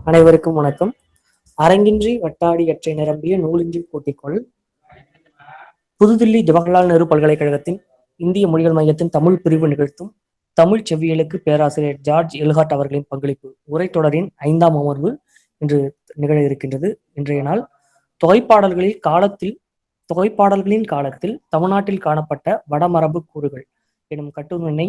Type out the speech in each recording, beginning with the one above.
அனைவருக்கும் வணக்கம். அரங்கின்றி வட்டாடி அற்றை நிரம்பிய நூலின்றி கூட்டிக்கொள். புதுதில்லி ஜவஹர்லால் நேரு பல்கலைக்கழகத்தின் இந்திய மொழிகள் மையத்தின் தமிழ் பிரிவு நிகழ்த்தும் தமிழ் செவ்வியலுக்கு பேராசிரியர் ஜார்ஜ் எல்ஹார்ட் அவர்களின் பங்களிப்பு உரைத்தொடரின் 5ஆம் அமர்வு இன்று நிகழ இருக்கின்றது. இன்றைய நாள் தொகைப்பாடல்களின் காலத்தில் தமிழ்நாட்டில் காணப்பட்ட வடமரபு கூறுகள் எனும் கட்டுரையினை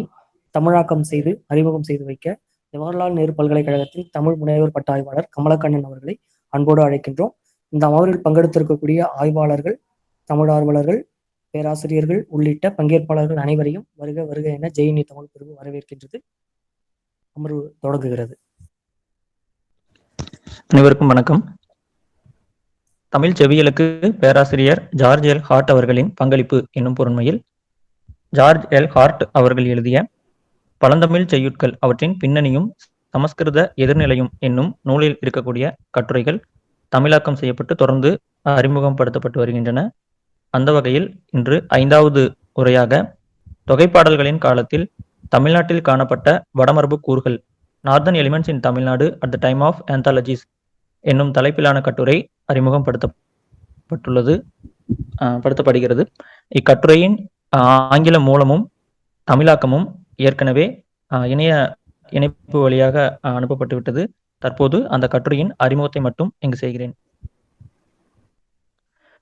தமிழாக்கம் செய்து அறிமுகம் செய்து வைக்க ஜவஹர்லால் நேரு பல்கலைக்கழகத்தின் தமிழ் முனைவர் பட்ட ஆய்வாளர் கமலக்கண்ணன் அவர்களை அன்போடு அழைக்கின்றோம். இந்த அமர்வில் பங்கெடுத்திருக்கக்கூடிய ஆய்வாளர்கள், தமிழ் ஆர்வலர்கள், பேராசிரியர்கள் உள்ளிட்ட பங்கேற்பாளர்கள் அனைவரையும் வருக வருக என ஜெயினி தமிழ் பிரிவு வரவேற்கின்றது. அமர்வு தொடங்குகிறது. அனைவருக்கும் வணக்கம். தமிழ் செவியலுக்கு பேராசிரியர் ஜார்ஜ் எல் ஹார்ட் அவர்களின் பங்களிப்பு என்னும் பொருண்மையில் ஜார்ஜ் எல் ஹார்ட் அவர்கள் எழுதிய பழந்தமிழ் செய்யுட்கள் அவற்றின் பின்னணியும் சமஸ்கிருத எதிர்நிலையும் என்னும் நூலில் இருக்கக்கூடிய கட்டுரைகள் தமிழாக்கம் செய்யப்பட்டு தொடர்ந்து அறிமுகப்படுத்தப்பட்டு வருகின்றன. அந்த வகையில் இன்று 5வது உரையாக தொகைப்பாடல்களின் காலத்தில் தமிழ்நாட்டில் காணப்பட்ட வடமரபு கூறுகள், northern elements in Tamil Nadu at the time of anthologies என்னும் தலைப்பிலான கட்டுரை படுத்தப்படுகிறது. இக்கட்டுரையின் ஆங்கில மூலமும் தமிழாக்கமும் ஏற்கனவே இணைப்பு வழியாக அனுப்பப்பட்டு விட்டது. தற்போது அந்த கட்டுரையின் அறிமுகத்தை மட்டும் இங்கு செய்கிறேன்.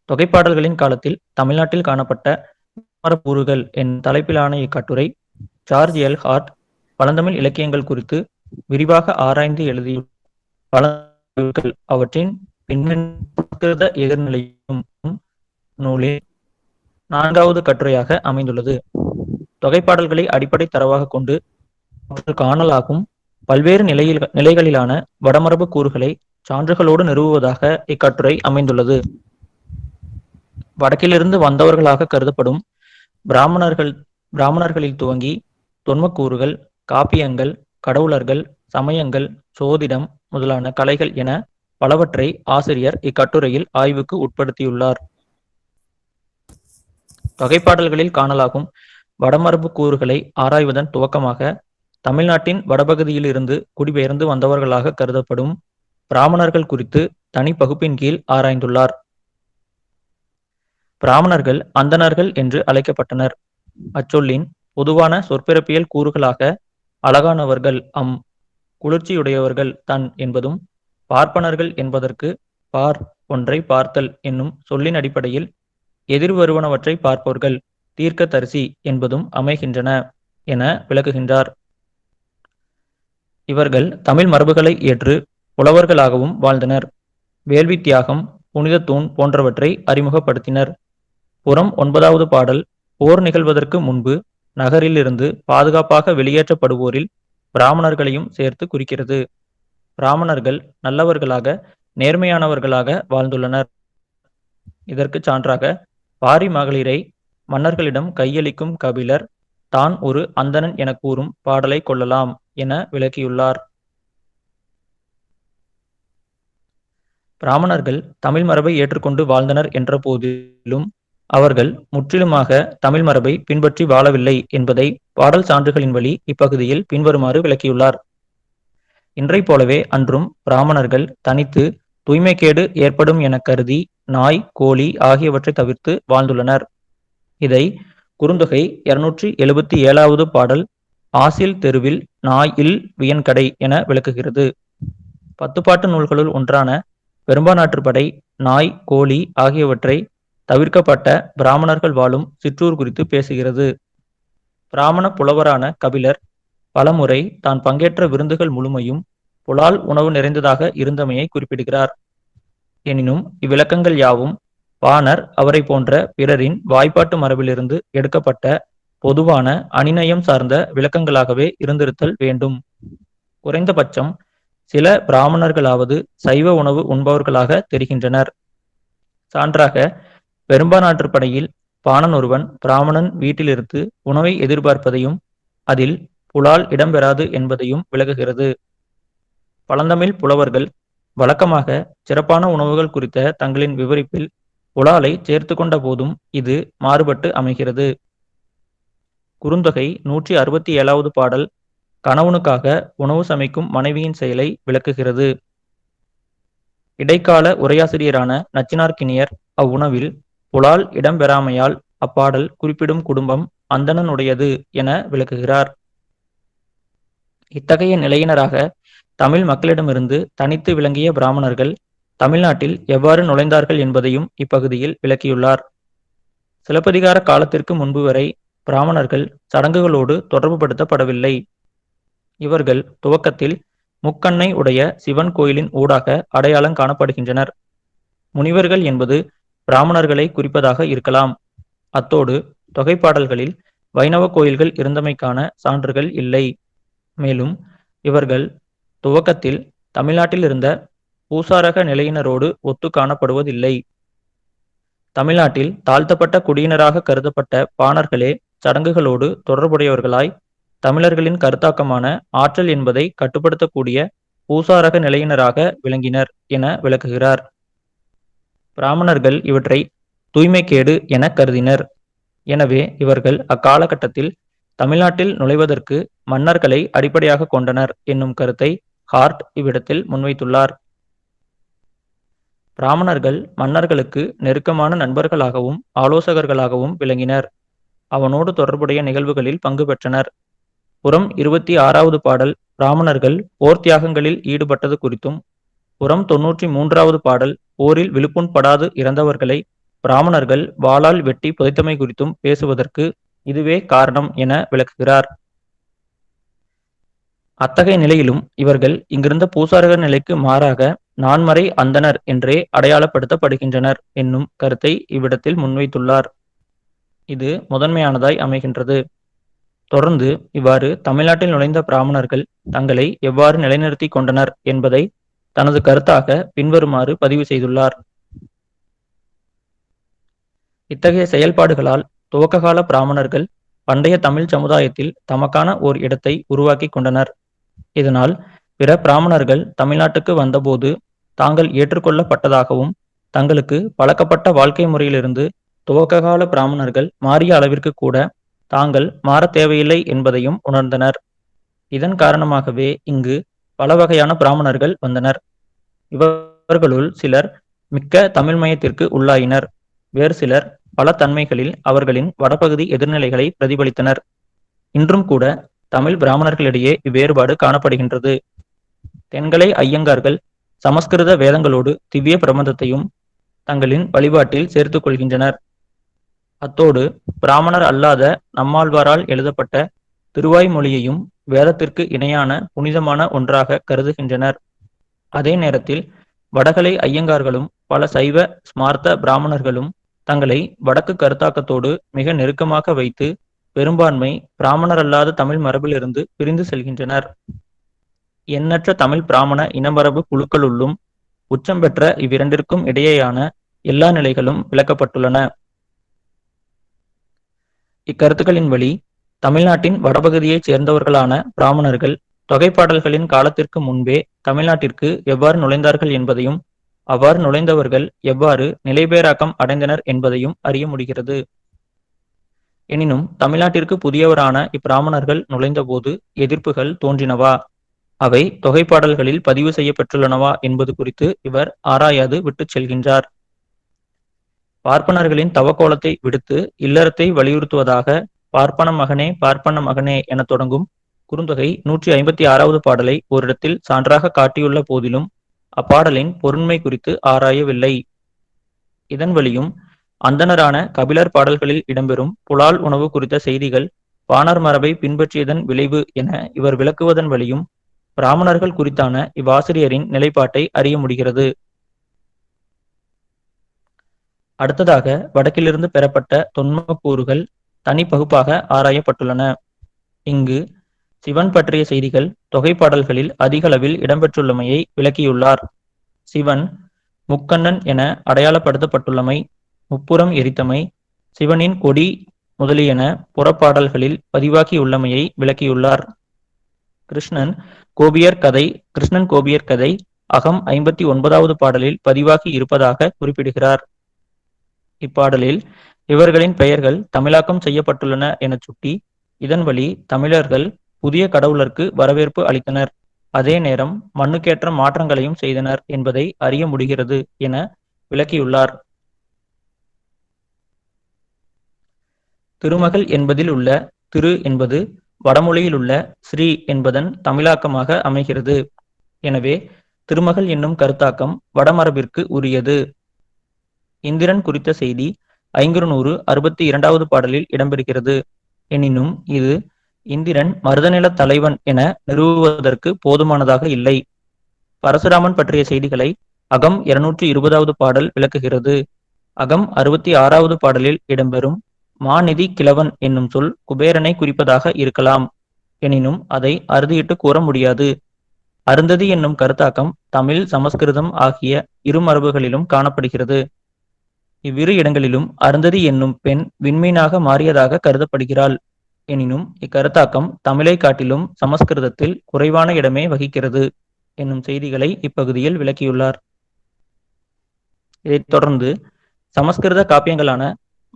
தொகைப்பாடல்களின் காலத்தில் தமிழ்நாட்டில் காணப்பட்ட கூறுகள் என் தலைப்பிலான இக்கட்டுரை ஜார்ஜ் எல் ஹார்ட் பழந்தமிழ் இலக்கியங்கள் குறித்து விரிவாக ஆராய்ந்து எழுதியுள்ள பழந்தமிழ் அவற்றின் பின்னிருந்த எதிர்நிலையும் நூலில் 4வது கட்டுரையாக அமைந்துள்ளது. தொகைப்பாடல்களை அடிப்படை தரவாக கொண்டு காணலாகும் பல்வேறு நிலைகளிலான வடமரபு கூறுகளை சான்றுகளோடு நிறுவுவதாக இக்கட்டுரை அமைந்துள்ளது. வடக்கிலிருந்து வந்தவர்களாக கருதப்படும் பிராமணர்களில் துவங்கி தொன்மக்கூறுகள், காப்பியங்கள், கடவுளர்கள், சமயங்கள், சோதிடம் முதலான கலைகள் என பலவற்றை ஆசிரியர் இக்கட்டுரையில் ஆய்வுக்கு உட்படுத்தியுள்ளார். தொகைப்பாடல்களில் காணலாகும் வடமரபு கூறுகளை ஆராய்வதன் துவக்கமாக தமிழ்நாட்டின் வடபகுதியில் இருந்து குடிபெயர்ந்து வந்தவர்களாக கருதப்படும் பிராமணர்கள் குறித்து தனி பகுப்பின் கீழ் ஆராய்ந்துள்ளார். பிராமணர்கள் அந்தணர்கள் என்று அழைக்கப்பட்டனர். அச்சொல்லின் பொதுவான சொற்பிறப்பியல் கூறுகளாக அழகானவர்கள் குளிர்ச்சியுடையவர்கள் தன் என்பதும், பார்ப்பனர்கள் என்பதற்கு பார் ஒன்றை பார்த்தல் என்னும் சொல்லின் அடிப்படையில் எதிர் வருவனவற்றை பார்ப்பவர்கள் தீர்க்கதரிசி என்பதும் அமைகின்றன என விளக்குகின்றார். இவர்கள் தமிழ் மரபுகளை ஏற்று புலவர்களாகவும் வாழ்ந்தனர். வேள்வி தியாகம், புனித தூண் போன்றவற்றை அறிமுகப்படுத்தினர். புறம் 9வது பாடல் போர் நிகழ்வதற்கு முன்பு நகரில் இருந்து பாதுகாப்பாக வெளியேற்றப்படுவோரில் பிராமணர்களையும் சேர்த்து குறிக்கிறது. பிராமணர்கள் நல்லவர்களாக, நேர்மையானவர்களாக வாழ்ந்துள்ளனர். இதற்கு சான்றாக பாரி மகளிரை மன்னர்களிடம் கையளிக்கும் கபிலர் தான் ஒரு அந்தணன் என கூறும் பாடலை கொள்ளலாம் என விளக்கியுள்ளார். பிராமணர்கள் தமிழ் மரபை ஏற்றுக்கொண்டு வாழ்ந்தனர் என்ற போதிலும் அவர்கள் முற்றிலுமாக தமிழ் மரபை பின்பற்றி வாழவில்லை என்பதை பாடல் சான்றுகளின் வழி இப்பகுதியில் பின்வருமாறு விளக்கியுள்ளார். இன்றை போலவே அன்றும் பிராமணர்கள் தனித்து தூய்மைக்கேடு ஏற்படும் என கருதி நாய், கோழி ஆகியவற்றை தவிர்த்து வாழ்ந்துள்ளனர். இதை குறுந்தொகை 277வது பாடல் ஆசில் தெருவில் நாயில் வியன்கடை என விளக்குகிறது. 10 பாட்டு நூல்களுள் ஒன்றான பெரும்பானாற்றுப்படை நாய், கோழி ஆகியவற்றை தவிர்க்கப்பட்ட பிராமணர்கள் வாழும் சிற்றூர் குறித்து பேசுகிறது. பிராமண புலவரான கபிலர் பலமுறை தான் பங்கேற்ற விருந்துகள் முழுமையும் புலால் உணவு நிறைந்ததாக இருந்தமையை குறிப்பிடுகிறார். எனினும் இவ்விளக்கங்கள் யாவும் பாணர் அவரை போன்ற பிறரின் வாய்ப்பாட்டு மரபிலிருந்து எடுக்கப்பட்ட பொதுவான அணிநயம் சார்ந்த விளக்கங்களாகவே இருந்திருத்தல் வேண்டும். குறைந்தபட்சம் சில பிராமணர்களாவது சைவ உணவு உண்பவர்களாக தெரிகின்றனர். சான்றாக பெரும்பானாற்றுப்படையில் பாணன் ஒருவன் பிராமணன் வீட்டிலிருந்து உணவை எதிர்பார்ப்பதையும் அதில் புலால் இடம்பெறாது என்பதையும் விளக்குகிறது. பழந்தமிழ் புலவர்கள் வழக்கமாக சிறப்பான உணவுகள் குறித்த தங்களின் விவரிப்பில் புலாலை சேர்த்து கொண்ட போதும் இது மாறுபட்டு அமைகிறது. குறுந்தொகை 167வது பாடல் கணவனுக்காக உணவு சமைக்கும் மனைவியின் செயலை விளக்குகிறது. இடைக்கால உரையாசிரியரான நச்சினார்க்கினியர் அவ்வுணவில் புலால் இடம்பெறாமையால் அப்பாடல் குறிப்பிடும் குடும்பம் அந்தணனுடையது என விளக்குகிறார். இத்தகைய நிலையினராக தமிழ் மக்களிடமிருந்து தனித்து விளங்கிய பிராமணர்கள் தமிழ்நாட்டில் எவ்வாறு நுழைந்தார்கள் என்பதையும் இப்பகுதியில் விளக்கியுள்ளார். சிலப்பதிகார காலத்திற்கு முன்பு வரை பிராமணர்கள் சடங்குகளோடு தொடர்புபடுத்தப்படவில்லை. இவர்கள் துவக்கத்தில் முக்கண்ணை உடைய சிவன் கோயிலின் ஊடாக அடையாளம் காணப்படுகின்றனர். முனிவர்கள் என்பது பிராமணர்களை குறிப்பதாக இருக்கலாம். அத்தோடு தொகைப்பாடல்களில் வைணவ கோயில்கள் இருந்தமைக்கான சான்றுகள் இல்லை. மேலும் இவர்கள் துவக்கத்தில் தமிழ்நாட்டில் இருந்த பூசாரக நிலையினரோடு ஒத்து காணப்படுவதில்லை. தமிழ்நாட்டில் தாழ்த்தப்பட்ட குடியினராக கருதப்பட்ட பாணர்களே சடங்குகளோடு தொடர்புடையவர்களாய் தமிழர்களின் கருத்தாக்கமான ஆற்றல் என்பதை கட்டுப்படுத்தக்கூடிய பூசாரக நிலையினராக விளங்கினர் என விளக்குகிறார். பிராமணர்கள் இவற்றை தூய்மைக்கேடு என கருதினர். எனவே இவர்கள் அக்காலகட்டத்தில் தமிழ்நாட்டில் நுழைவதற்கு மன்னர்களை அடிப்படையாக கொண்டனர் என்னும் கருத்தை ஹார்ட் இவ்விடத்தில் முன்வைத்துள்ளார். பிராமணர்கள் மன்னர்களுக்கு நெருக்கமான நண்பர்களாகவும் ஆலோசகர்களாகவும் விளங்கினர். அவனோடு தொடர்புடைய நிகழ்வுகளில் பங்கு பெற்றனர். புறம் 26வது பாடல் பிராமணர்கள் போர் தியாகங்களில் ஈடுபட்டது குறித்தும், புறம் 93வது பாடல் போரில் விழுப்புண்படாது இறந்தவர்களை பிராமணர்கள் வாளால் வெட்டி புதைத்தமை குறித்தும் பேசுவதற்கு இதுவே காரணம் என விளக்குகிறார். அத்தகைய நிலையிலும் இவர்கள் இங்கிருந்த பூசாரக நிலைக்கு மாறாக நான்மறை அந்தணர் என்றே அடையாளப்படுத்தப்படுகின்றனர் என்னும் கருத்தை இவ்விடத்தில் முன்வைத்துள்ளார். இது முதன்மையானதாய் அமைகின்றது. தொடர்ந்து இவ்வாறு தமிழ்நாட்டில் நுழைந்த பிராமணர்கள் தங்களை எவ்வாறு நிலைநிறுத்தி கொண்டனர் என்பதை தனது கருத்தாக பின்வருமாறு பதிவு செய்துள்ளார். இத்தகைய செயல்பாடுகளால் துவக்ககால பிராமணர்கள் பண்டைய தமிழ் சமுதாயத்தில் தமக்கான ஓர் இடத்தை உருவாக்கி கொண்டனர். இதனால் பிற பிராமணர்கள் தமிழ்நாட்டுக்கு வந்தபோது தாங்கள் ஏற்றுக்கொள்ளப்பட்டதாகவும் தங்களுக்கு பழக்கப்பட்ட வாழ்க்கை முறையிலிருந்து துவக்ககால பிராமணர்கள் மாறிய அளவிற்கு கூட தாங்கள் மாறத் தேவையில்லை என்பதையும் உணர்ந்தனர். இதன் காரணமாகவே இங்கு பல வகையான பிராமணர்கள் வந்தனர். இவர்களுள் சிலர் மிக்க தமிழ்மயத்திற்கு உள்ளாயினர். வேறு சிலர் பல தன்மைகளில் அவர்களின் வடபகுதி எதிர்நிலைகளை பிரதிபலித்தனர். இன்றும் கூட தமிழ் பிராமணர்களிடையே இவ்வேறுபாடு காணப்படுகின்றது. தென்கலை ஐயங்கார்கள் சமஸ்கிருத வேதங்களோடு திவ்ய பிரபந்தத்தையும் தங்களின் வழிபாட்டில் சேர்த்துக் கொள்கின்றனர். அத்தோடு பிராமணர் அல்லாத நம்மாழ்வாரால் எழுதப்பட்ட திருவாய்மொழியையும் வேதத்திற்கு இணையான புனிதமான ஒன்றாக கருதுகின்றனர். அதே நேரத்தில் வடகலை ஐயங்கார்களும் பல சைவ ஸ்மார்த்த பிராமணர்களும் தங்களை வடக்கு கருத்தாக்கத்தோடு மிக நெருக்கமாக வைத்து பெரும்பான்மை பிராமணர் அல்லாத தமிழ் மரபிலிருந்து பிரிந்து செல்கின்றனர். எண்ணற்ற தமிழ் பிராமண இனமரபு குழுக்களுள்ளும் உச்சம் பெற்ற இவ்விரண்டிற்கும் இடையேயான எல்லா நிலைகளும் விளக்கப்பட்டுள்ளன. இக்கருத்துக்களின் வழி தமிழ்நாட்டின் வடபகுதியைச் சேர்ந்தவர்களான பிராமணர்கள் தொகைப்பாடல்களின் காலத்திற்கு முன்பே தமிழ்நாட்டிற்கு எவ்வாறு நுழைந்தார்கள் என்பதையும் அவ்வாறு நுழைந்தவர்கள் எவ்வாறு நிலைபேறாக்கம் அடைந்தனர் என்பதையும் அறிய முடிகிறது. எனினும் தமிழ்நாட்டிற்கு புதியவரான இப்பிராமணர்கள் நுழைந்தபோது எதிர்ப்புகள் தோன்றினவா, அவை தொகைப்பாடல்களில் பதிவு செய்யப்பெற்றுள்ளனவா என்பது குறித்து இவர் ஆராயாது விட்டுச் செல்கின்றார். பார்ப்பனர்களின் தவக்கோலத்தை விடுத்து இல்லறத்தை வலியுறுத்துவதாக பார்ப்பன மகனே பார்ப்பன மகனே என தொடங்கும் குறுந்தொகை 156வது பாடலை ஓரிடத்தில் சான்றாக காட்டியுள்ள போதிலும் அப்பாடலின் பொருண்மை குறித்து ஆராயவில்லை. இதன் வழியும் அந்தணரான கபிலர் பாடல்களில் இடம்பெறும் புலால் உணவு குறித்த செய்திகள் பாணர் மரபை பின்பற்றியதன் விளைவு என இவர் விளக்குவதன் வழியும் பிராமணர்கள் குறித்தான இவ்வாசிரியரின் நிலைப்பாட்டை அறிய முடிகிறது. அடுத்ததாக வடக்கிலிருந்து பெறப்பட்ட தொன்மக்கூறுகள் தனி பகுப்பாக ஆராயப்பட்டுள்ளன. இங்கு சிவன் பற்றிய செய்திகள் தொகைப்பாடல்களில் அதிகளவில் இடம்பெற்றுள்ளமையை விளக்கியுள்ளார். சிவன் முக்கண்ணன் என அடையாளப்படுத்தப்பட்டுள்ளமை, முப்புறம் எரித்தமை, சிவனின் கொடி முதலியன புறப்பாடல்களில் பதிவாகியுள்ளமையை விளக்கியுள்ளார். கிருஷ்ணன் கோபியர் கதை அகம் 59வது பாடலில் பதிவாகி இருப்பதாக குறிப்பிடுகிறார். இப்பாடலில் இவர்களின் பெயர்கள் தமிழாக்கம் செய்யப்பட்டுள்ளன எனச் சுட்டி இதன் வழி தமிழர்கள் புதிய கடவுளருக்கு வரவேற்பு அளித்தனர். அதே நேரம் மண்ணுக்கேற்ற மாற்றங்களையும் செய்தனர் என்பதை அறிய முடிகிறது என விளக்கியுள்ளார். திருமகள் என்பதில் உள்ள திரு என்பது வடமொழியில் உள்ள ஸ்ரீ என்பதன் தமிழாக்கமாக அமைகிறது. எனவே திருமகள் என்னும் கருத்தாக்கம் வடமரபிற்கு உரியது. இந்திரன் குறித்த செய்தி 562வது பாடலில் இடம்பெறுகிறது. எனினும் இது இந்திரன் மருதநில தலைவன் என நிறுவுவதற்கு போதுமானதாக இல்லை. பரசுராமன் பற்றிய செய்திகளை அகம் 220வது பாடல் விளக்குகிறது. அகம் 66வது பாடலில் இடம்பெறும் மாநிதி கிழவன் என்னும் சொல் குபேரனை குறிப்பதாக இருக்கலாம். எனினும் அதை அறுதியிட்டு கூற முடியாது. அருந்ததி என்னும் கருத்தாக்கம் தமிழ், சமஸ்கிருதம் ஆகிய இரு மரபுகளிலும் காணப்படுகிறது. இவ்விரு இடங்களிலும் அருந்ததி என்னும் பெண் விண்மீனாக மாறியதாக கருதப்படுகிறாள். எனினும் இக்கருத்தாக்கம் தமிழை காட்டிலும் சமஸ்கிருதத்தில் குறைவான இடமே வகிக்கிறது என்னும் செய்திகளை இப்பகுதியில் விளக்கியுள்ளார். இதைத் தொடர்ந்து சமஸ்கிருத காப்பியங்களான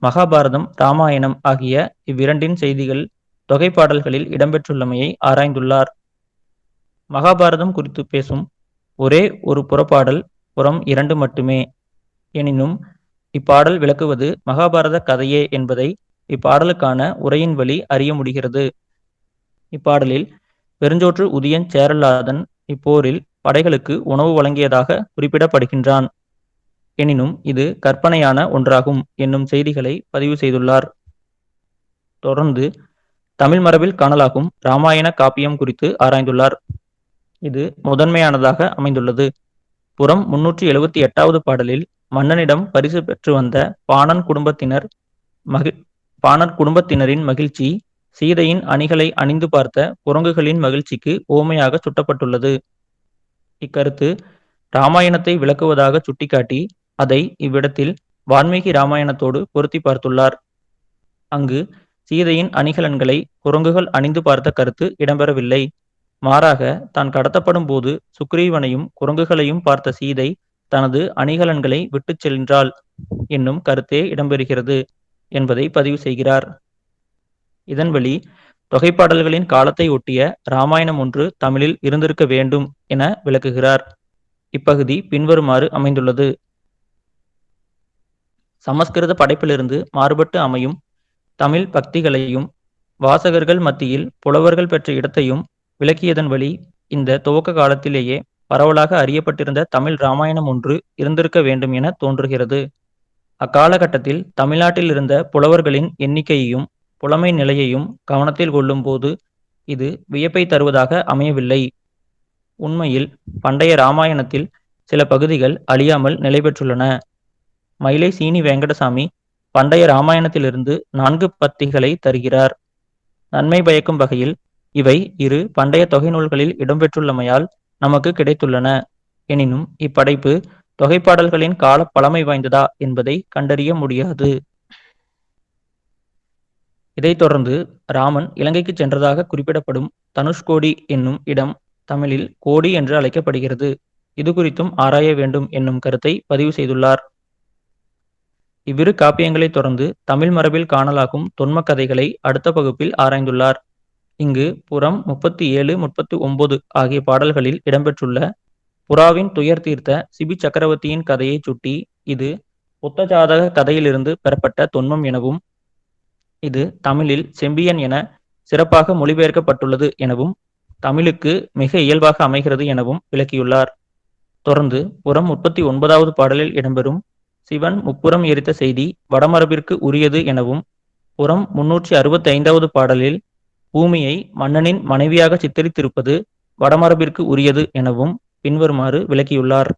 மகாபாரதம், இராமாயணம் ஆகிய இவ்விரண்டின் செய்திகள் தொகைப்பாடல்களில் இடம்பெற்றுள்ளமையை ஆராய்ந்துள்ளார். மகாபாரதம் குறித்து பேசும் ஒரே ஒரு புறப்பாடல் புறம் 2 மட்டுமே. எனினும் இப்பாடல் விளக்குவது மகாபாரத கதையே என்பதை இப்பாடலுக்கான உரையின் வழி அறிய முடிகிறது. இப்பாடலில் பெருஞ்சோற்று உதியன் சேரலாதன் இப்போரில் படைகளுக்கு உணவு வழங்கியதாக குறிப்பிடப்படுகின்றான். எனினும் இது கற்பனையான ஒன்றாகும் என்னும் செய்திகளை பதிவு செய்துள்ளார். தொடர்ந்து தமிழ் மரபில் காணலாகும் இராமாயண காப்பியம் குறித்து ஆராய்ந்துள்ளார். இது முதன்மையானதாக அமைந்துள்ளது. புறம் 378வது பாடலில் மன்னனிடம் பரிசு பெற்று வந்த பாணன் குடும்பத்தினரின் மகிழ்ச்சி சீதையின் அணிகளை அணிந்து பார்த்த குரங்குகளின் மகிழ்ச்சிக்கு ஓமையாக சுட்டப்பட்டுள்ளது. இக்கருத்து இராமாயணத்தை விளக்குவதாக சுட்டிக்காட்டி அதை இவ்விடத்தில் வால்மீகி இராமாயணத்தோடு பொருத்தி பார்த்துள்ளார். அங்கு சீதையின் அணிகலன்களை குரங்குகள் அணிந்து பார்த்த கருத்து இடம்பெறவில்லை. மாறாக தான் கடத்தப்படும் போது சுக்ரீவனையும் குரங்குகளையும் பார்த்த சீதை தனது அணிகலன்களை விட்டுச் சென்றாள் என்னும் கருத்தே இடம்பெறுகிறது என்பதை பதிவு செய்கிறார். இதன் வழி தொகைப்பாடல்களின் காலத்தை ஒட்டிய இராமாயணம் ஒன்று தமிழில் இருந்திருக்க வேண்டும் என விளக்குகிறார். இப்பகுதி பின்வருமாறு அமைந்துள்ளது. சமஸ்கிருத படைப்பிலிருந்து மாறுபட்டு அமையும் தமிழ் பக்திகளையும் வாசகர்கள் மத்தியில் புலவர்கள் பெற்ற இடத்தையும் விளக்கியதன் வழி இந்த துவக்க காலத்திலேயே பரவலாக அறியப்பட்டிருந்த தமிழ் இராமாயணம் ஒன்று இருந்திருக்க வேண்டும் என தோன்றுகிறது. அக்காலகட்டத்தில் தமிழ்நாட்டில் இருந்த புலவர்களின் எண்ணிக்கையையும் புலமை நிலையையும் கவனத்தில் கொள்ளும் போது இது வியப்பை தருவதாக அமையவில்லை. உண்மையில் பண்டைய இராமாயணத்தில் சில பகுதிகள் அழியாமல் நிலை பெற்றுள்ளன. மயிலை சீனி வெங்கடசாமி பண்டைய இராமாயணத்திலிருந்து 4 பத்திகளை தருகிறார். நன்மை பயக்கும் வகையில் இவை இரு பண்டைய தொகை நூல்களில் இடம்பெற்றுள்ளமையால் நமக்கு கிடைத்துள்ளன. எனினும் இப்படைப்பு தொகைப்பாடல்களின் கால பழமை வாய்ந்ததா என்பதை கண்டறிய முடியாது. இதைத் தொடர்ந்து ராமன் இலங்கைக்கு சென்றதாக குறிப்பிடப்படும் தனுஷ்கோடி என்னும் இடம் தமிழில் கோடி என்று அழைக்கப்படுகிறது. இது குறித்தும் ஆராய வேண்டும் என்னும் கருத்தை பதிவு செய்துள்ளார். இவ்விரு காப்பியங்களை தொடர்ந்து தமிழ் மரபில் காணலாகும் தொன்ம கதைகளை அடுத்த பகுப்பில் ஆராய்ந்துள்ளார். இங்கு புறம் 37, 39 ஆகிய பாடல்களில் இடம்பெற்றுள்ள புறாவின் துயர் தீர்த்த சிபி சக்கரவர்த்தியின் கதையை சுட்டி இது புத்தஜாதக கதையிலிருந்து பெறப்பட்ட தொன்மம் எனவும் இது தமிழில் செம்பியன் என சிறப்பாக மொழிபெயர்க்கப்பட்டுள்ளது எனவும் தமிழுக்கு மிக இயல்பாக அமைகிறது எனவும் விளக்கியுள்ளார். தொடர்ந்து புறம் 39வது பாடலில் இடம்பெறும் சிவன் முப்புறம் எரித்த செய்தி வடமரபிற்கு உரியது எனவும் புறம் 365வது பாடலில் பூமியை மன்னனின் மனைவியாக சித்தரித்திருப்பது வடமரபிற்கு உரியது எனவும் பின்வருமாறு விளக்கியுள்ளார்.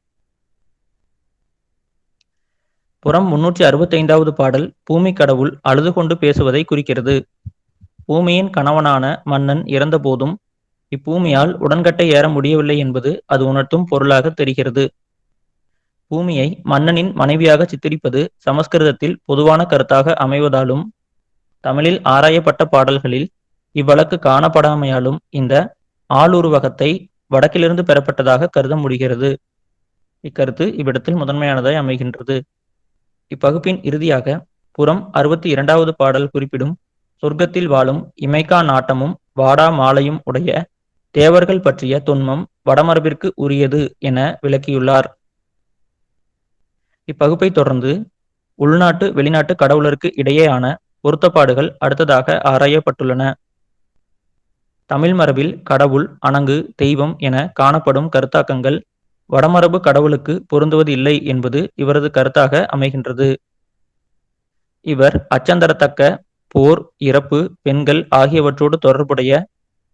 புறம் 365வது பாடல் பூமி கடவுள் அழுது கொண்டு பேசுவதை குறிக்கிறது. பூமியின் கணவனான மன்னன் இறந்த போதும் இப்பூமியால் உடன்கட்டை ஏற முடியவில்லை என்பது அது உணர்த்தும் பொருளாக தெரிகிறது. பூமியை மன்னனின் மனைவியாக சித்தரிப்பது சமஸ்கிருதத்தில் பொதுவான கருத்தாக அமைவதாலும் தமிழில் ஆராயப்பட்ட பாடல்களில் இவ்வழக்கு காணப்படாமையாலும் இந்த ஆளுருவகத்தை வடக்கிலிருந்து பெறப்பட்டதாக கருத முடிகிறது. இக்கருத்து இவ்விடத்தில் முதன்மையானதாய் அமைகின்றது. இப்பகுப்பின் இறுதியாக புறம் 62வது பாடல் குறிப்பிடும் சொர்க்கத்தில் வாழும் இமைக்கா நாட்டமும் வாடா மாலையும் உடைய தேவர்கள் பற்றிய தொன்மம் வடமரபிற்கு உரியது என விளக்கியுள்ளார். இப்பகுப்பை தொடர்ந்து உள்நாட்டு வெளிநாட்டு கடவுளருக்கு இடையேயான பொருத்தப்பாடுகள் அடுத்ததாக ஆராயப்பட்டுள்ளன. தமிழ் மரபில் கடவுள், அணங்கு, தெய்வம் என காணப்படும் கருத்தாக்கங்கள் வடமரபு கடவுளுக்கு பொருந்துவது இல்லை என்பது இவரது கருத்தாக அமைகின்றது. இவர் அச்சந்தரத்தக்க போர், இறப்பு, பெண்கள் ஆகியவற்றோடு தொடர்புடைய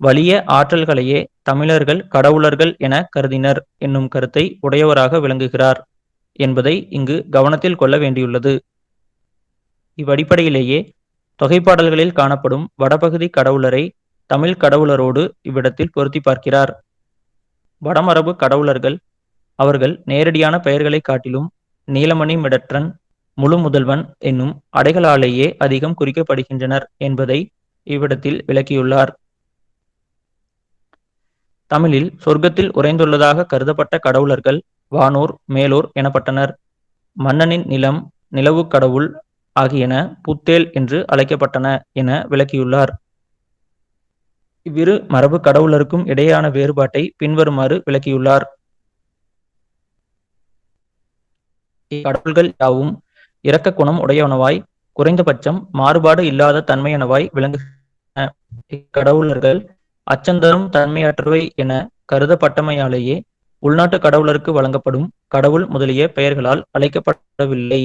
வலிய ஆற்றல்களையே தமிழர்கள் கடவுளர்கள் என கருதினர் என்னும் கருத்தை உடையவராக விளங்குகிறார் என்பதை இங்கு கவனத்தில் கொள்ள வேண்டியுள்ளது. இவ்வடிப்படையிலேயே தொகைப்பாடல்களில் காணப்படும் வடபகுதி கடவுளரை தமிழ் கடவுளரோடு இவ்விடத்தில் பொருத்தி பார்க்கிறார். வடமரபு கடவுளர்கள் அவர்கள் நேரடியான பெயர்களை காட்டிலும் நீலமணி மிடற்றன், முழு முதல்வன் என்னும் அடைகளாலேயே அதிகம் குறிக்கப்படுகின்றனர் என்பதை இவ்விடத்தில் விளக்கியுள்ளார். தமிழில் சொர்க்கத்தில் உறைந்துள்ளதாக கருதப்பட்ட கடவுளர்கள் வானோர், மேலோர் எனப்பட்டனர். மன்னனின் நிலம், நிலவு கடவுள் ஆகியன புத்தேல் என்று அழைக்கப்பட்டன என விளக்கியுள்ளார். இவ்விரு மரபு கடவுளருக்கும் இடையேயான வேறுபாட்டை பின்வருமாறு விளக்கியுள்ளார். இக்கடவுள்கள் யாவும் இரக்க குணம் உடையவனவாய், குறைந்தபட்சம் மாறுபாடு இல்லாத தன்மையனவாய் விளங்குகின்றன. இக்கடவுளர்கள் அச்சந்தரும் தன்மையற்றவை என கருதப்பட்டமையாலேயே உள்நாட்டு கடவுளருக்கு வழங்கப்படும் கடவுள் முதலிய பெயர்களால் அழைக்கப்படவில்லை.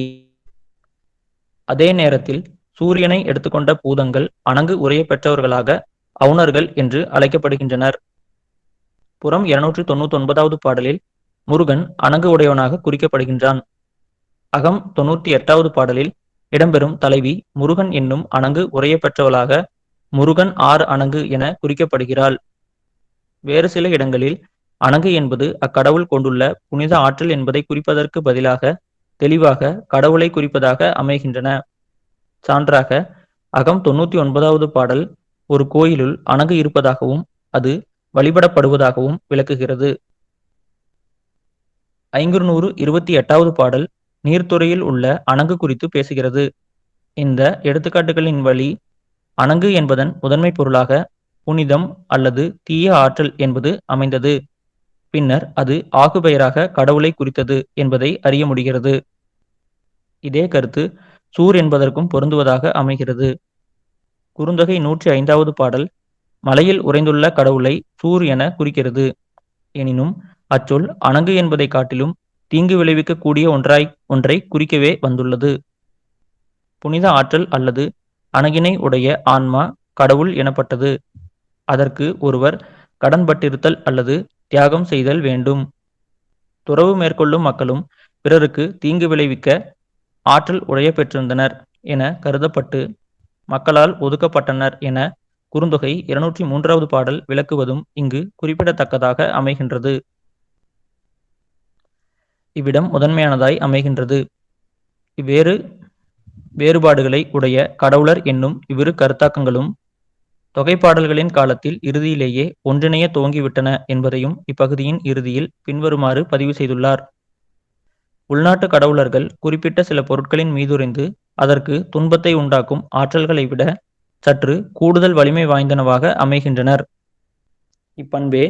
அதே நேரத்தில் சூரியனை எடுத்துக்கொண்ட பூதங்கள் அணங்கு உரைய பெற்றவர்களாக அவுணர்கள் என்று அழைக்கப்படுகின்றனர். புறம் 299வது பாடலில் முருகன் அணங்கு உடையவனாக குறிக்கப்படுகின்றான். அகம் 98வது பாடலில் இடம்பெறும் தலைவி முருகன் என்னும் அணங்கு உரைய பெற்றவளாக முருகன் ஆறு அணங்கு என குறிக்கப்படுகிறாள். வேறு சில இடங்களில் அணங்கு என்பது அக்கடவுள் கொண்டுள்ள புனித ஆற்றல் என்பதை குறிப்பதற்கு பதிலாக தெளிவாக கடவுளை குறிப்பதாக அமைகின்றன. சான்றாக அகம் 99வது பாடல் ஒரு கோயிலுள் அணங்கு இருப்பதாகவும் அது வழிபடப்படுவதாகவும் விளக்குகிறது. 528வது பாடல் நீர்த்துறையில் உள்ள அணங்கு குறித்து பேசுகிறது. இந்த எடுத்துக்காட்டுகளின் வழி அணங்கு என்பதன் முதன்மை பொருளாக புனிதம் அல்லது தீய ஆற்றல் என்பது அமைந்தது. பின்னர் அது ஆகுபெயராக கடவுளை குறித்தது என்பதை அறிய முடிகிறது. இதே கருத்து சூர் என்பதற்கும் பொருந்துவதாக அமைகிறது. குறுந்தொகை 105வது பாடல் மலையில் உறைந்துள்ள கடவுளை சூர் என குறிக்கிறது. எனினும் அச்சொல் அணங்கு என்பதை காட்டிலும் தீங்கு விளைவிக்க கூடிய ஒன்றை குறிக்கவே வந்துள்ளது. புனித ஆற்றல் அல்லது அணகினை உடைய ஆன்மா கடவுள் எனப்பட்டது. அதற்கு ஒருவர் கடன்பட்டிருத்தல் அல்லது தியாகம் செய்தல் வேண்டும். துறவு மேற்கொள்ளும் மக்களும் பிறருக்கு தீங்கு விளைவிக்க ஆற்றல் உடைய பெற்றிருந்தனர் என கருதப்பட்டு மக்களால் ஒதுக்கப்பட்டனர் என குறுந்தொகை 203வது பாடல் விளக்குவதும் இங்கு குறிப்பிடத்தக்கதாக அமைகின்றது. இவ்விடம் முதன்மையானதாய் அமைகின்றது. வேறுபாடுகளை உடைய கடவுளர் என்னும் இவ்விரு கருத்தாக்கங்களும் தொகைப்பாடல்களின் காலத்தில் இறுதியிலேயே ஒன்றிணைய துவங்கிவிட்டன என்பதையும் இப்பகுதியின் இறுதியில் பின்வருமாறு பதிவு செய்துள்ளார். உள்நாட்டு கடவுளர்கள் குறிப்பிட்ட சில பொருட்களின் மீதுரைந்து அதற்கு துன்பத்தை உண்டாக்கும் ஆற்றல்களை விட சற்று கூடுதல் வலிமை வாய்ந்தனவாக அமைகின்றனர். இப்பண்பே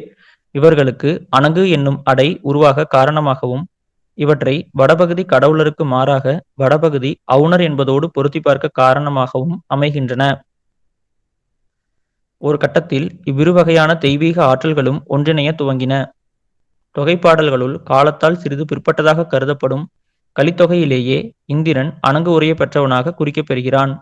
இவர்களுக்கு அணங்கு என்னும் அடை உருவாக காரணமாகவும் இவற்றை வடபகுதி கடவுளருக்கு மாறாக வடபகுதி அவுணர் என்பதோடு பொருத்தி பார்க்க காரணமாகவும் அமைகின்றன. ஒரு கட்டத்தில் இவ்விரு வகையான தெய்வீக ஆற்றல்களும் ஒன்றிணைய துவங்கின. தொகைப்பாடல்களுள் காலத்தால் சிறிது பிற்பட்டதாக கருதப்படும் கலித்தொகையிலேயே இந்திரன் அணங்கு உரைய பெற்றவனாக குறிக்கப்பெறுகிறான்.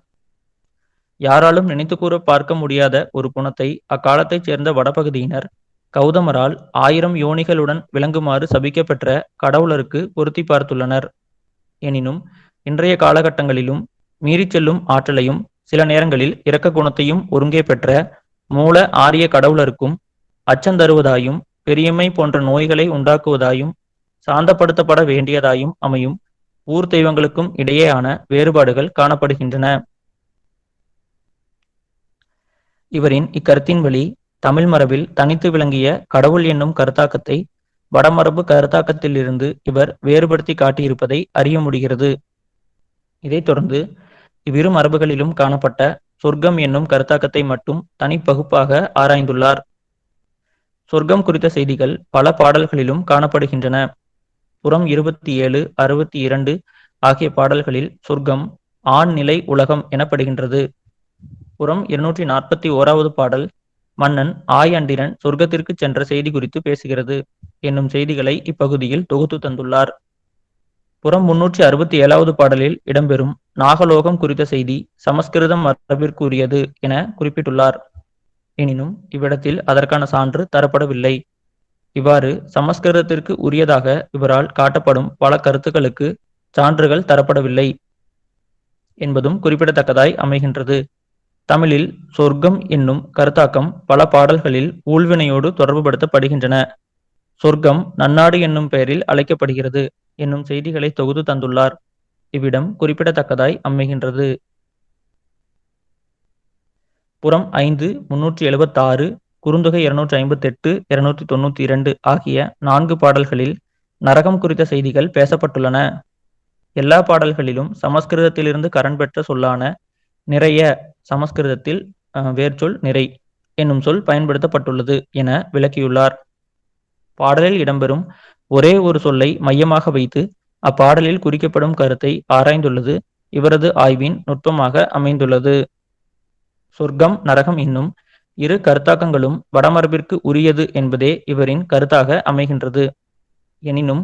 யாராலும் நினைத்து கூற பார்க்க முடியாத ஒரு குணத்தை அக்காலத்தைச் சேர்ந்த வடபகுதியினர் கௌதமரால் 1000 யோனிகளுடன் விளங்குமாறு சபிக்கப்பெற்ற கடவுளருக்கு பொருத்தி பார்த்துள்ளனர். எனினும் இன்றைய காலகட்டங்களிலும் மீறிச் செல்லும் ஆற்றலையும் சில நேரங்களில் இரக்க குணத்தையும் ஒருங்கே பெற்ற மூல ஆரிய கடவுளருக்கும் அச்சந்தருவதாயும் பெரியம்மை போன்ற நோய்களை உண்டாக்குவதாயும் சாந்தப்படுத்தப்பட வேண்டியதாயும் அமையும் ஊர் தெய்வங்களுக்கும் இடையேயான வேறுபாடுகள் காணப்படுகின்றன. இவரின் இக்கருத்தின் வழி தமிழ் மரபில் தனித்து விளங்கிய கடவுள் என்னும் கருத்தாக்கத்தை வடமரபு கருத்தாக்கத்திலிருந்து இவர் வேறுபடுத்தி காட்டியிருப்பதை அறிய முடிகிறது. இதைத் தொடர்ந்து இவ்விரு மரபுகளிலும் காணப்பட்ட சொர்க்கம் என்னும் கருத்தாக்கத்தை மட்டும் தனிப்பகுப்பாக ஆராய்ந்துள்ளார். சொர்க்கம் குறித்த செய்திகள் பல பாடல்களிலும் காணப்படுகின்றன. புறம் 27, 62 ஆகிய பாடல்களில் சொர்க்கம் ஆண் நிலை உலகம் எனப்படுகின்றது. புறம் 241வது பாடல் மன்னன் ஆயண்டிரன் சொர்க்கத்திற்கு சென்ற செய்தி குறித்து பேசுகிறது என்னும் செய்திகளை இப்பகுதியில் தொகுத்து தந்துள்ளார். புறம் 367வது பாடலில் இடம்பெறும் நாகலோகம் குறித்த செய்தி சமஸ்கிருதம் மரபிற்கு உரியது என குறிப்பிட்டுள்ளார். எனினும் இவ்விடத்தில் அதற்கான சான்று தரப்படவில்லை. இவ்வாறு சமஸ்கிருதத்திற்கு உரியதாக இவரால் காட்டப்படும் பல கருத்துக்களுக்கு சான்றுகள் தரப்படவில்லை என்பதும் குறிப்பிடத்தக்கதாய் அமைகின்றது. தமிழில் சொர்க்கம் என்னும் கருத்தாக்கம் பல பாடல்களில் ஊழ்வினையோடு தொடர்புபடுத்தப்படுகின்றன. சொர்க்கம் நன்னாடு என்னும் பெயரில் அழைக்கப்படுகிறது என்னும் செய்திகளை தொகுத்து தந்துள்ளார். இவ்விடம் குறிப்பிடத்தக்கதாய் அமைகின்றது. புறம் 5, 376, குறுந்தொகை 258, 292 ஆகிய 4 பாடல்களில் நரகம் குறித்த செய்திகள் பேசப்பட்டுள்ளன. எல்லா பாடல்களிலும் சமஸ்கிருதத்திலிருந்து கரண் பெற்ற சொல்லான நிறைய சமஸ்கிருதத்தில் வேர்ச்சொல் நிறை என்னும் சொல் பயன்படுத்தப்பட்டுள்ளது என விளக்கியுள்ளார். பாடலில் இடம்பெறும் ஒரே ஒரு சொல்லை மையமாக வைத்து அப்பாடலில் குறிக்கப்படும் கருத்தை ஆராய்ந்துள்ளது இவரது ஆய்வின் நுட்பமாக அமைந்துள்ளது. சொர்க்கம் நரகம் என்னும் இரு கருத்தாக்கங்களும் வடமரபிற்கு உரியது என்பதே இவரின் கருத்தாக அமைகின்றது. எனினும்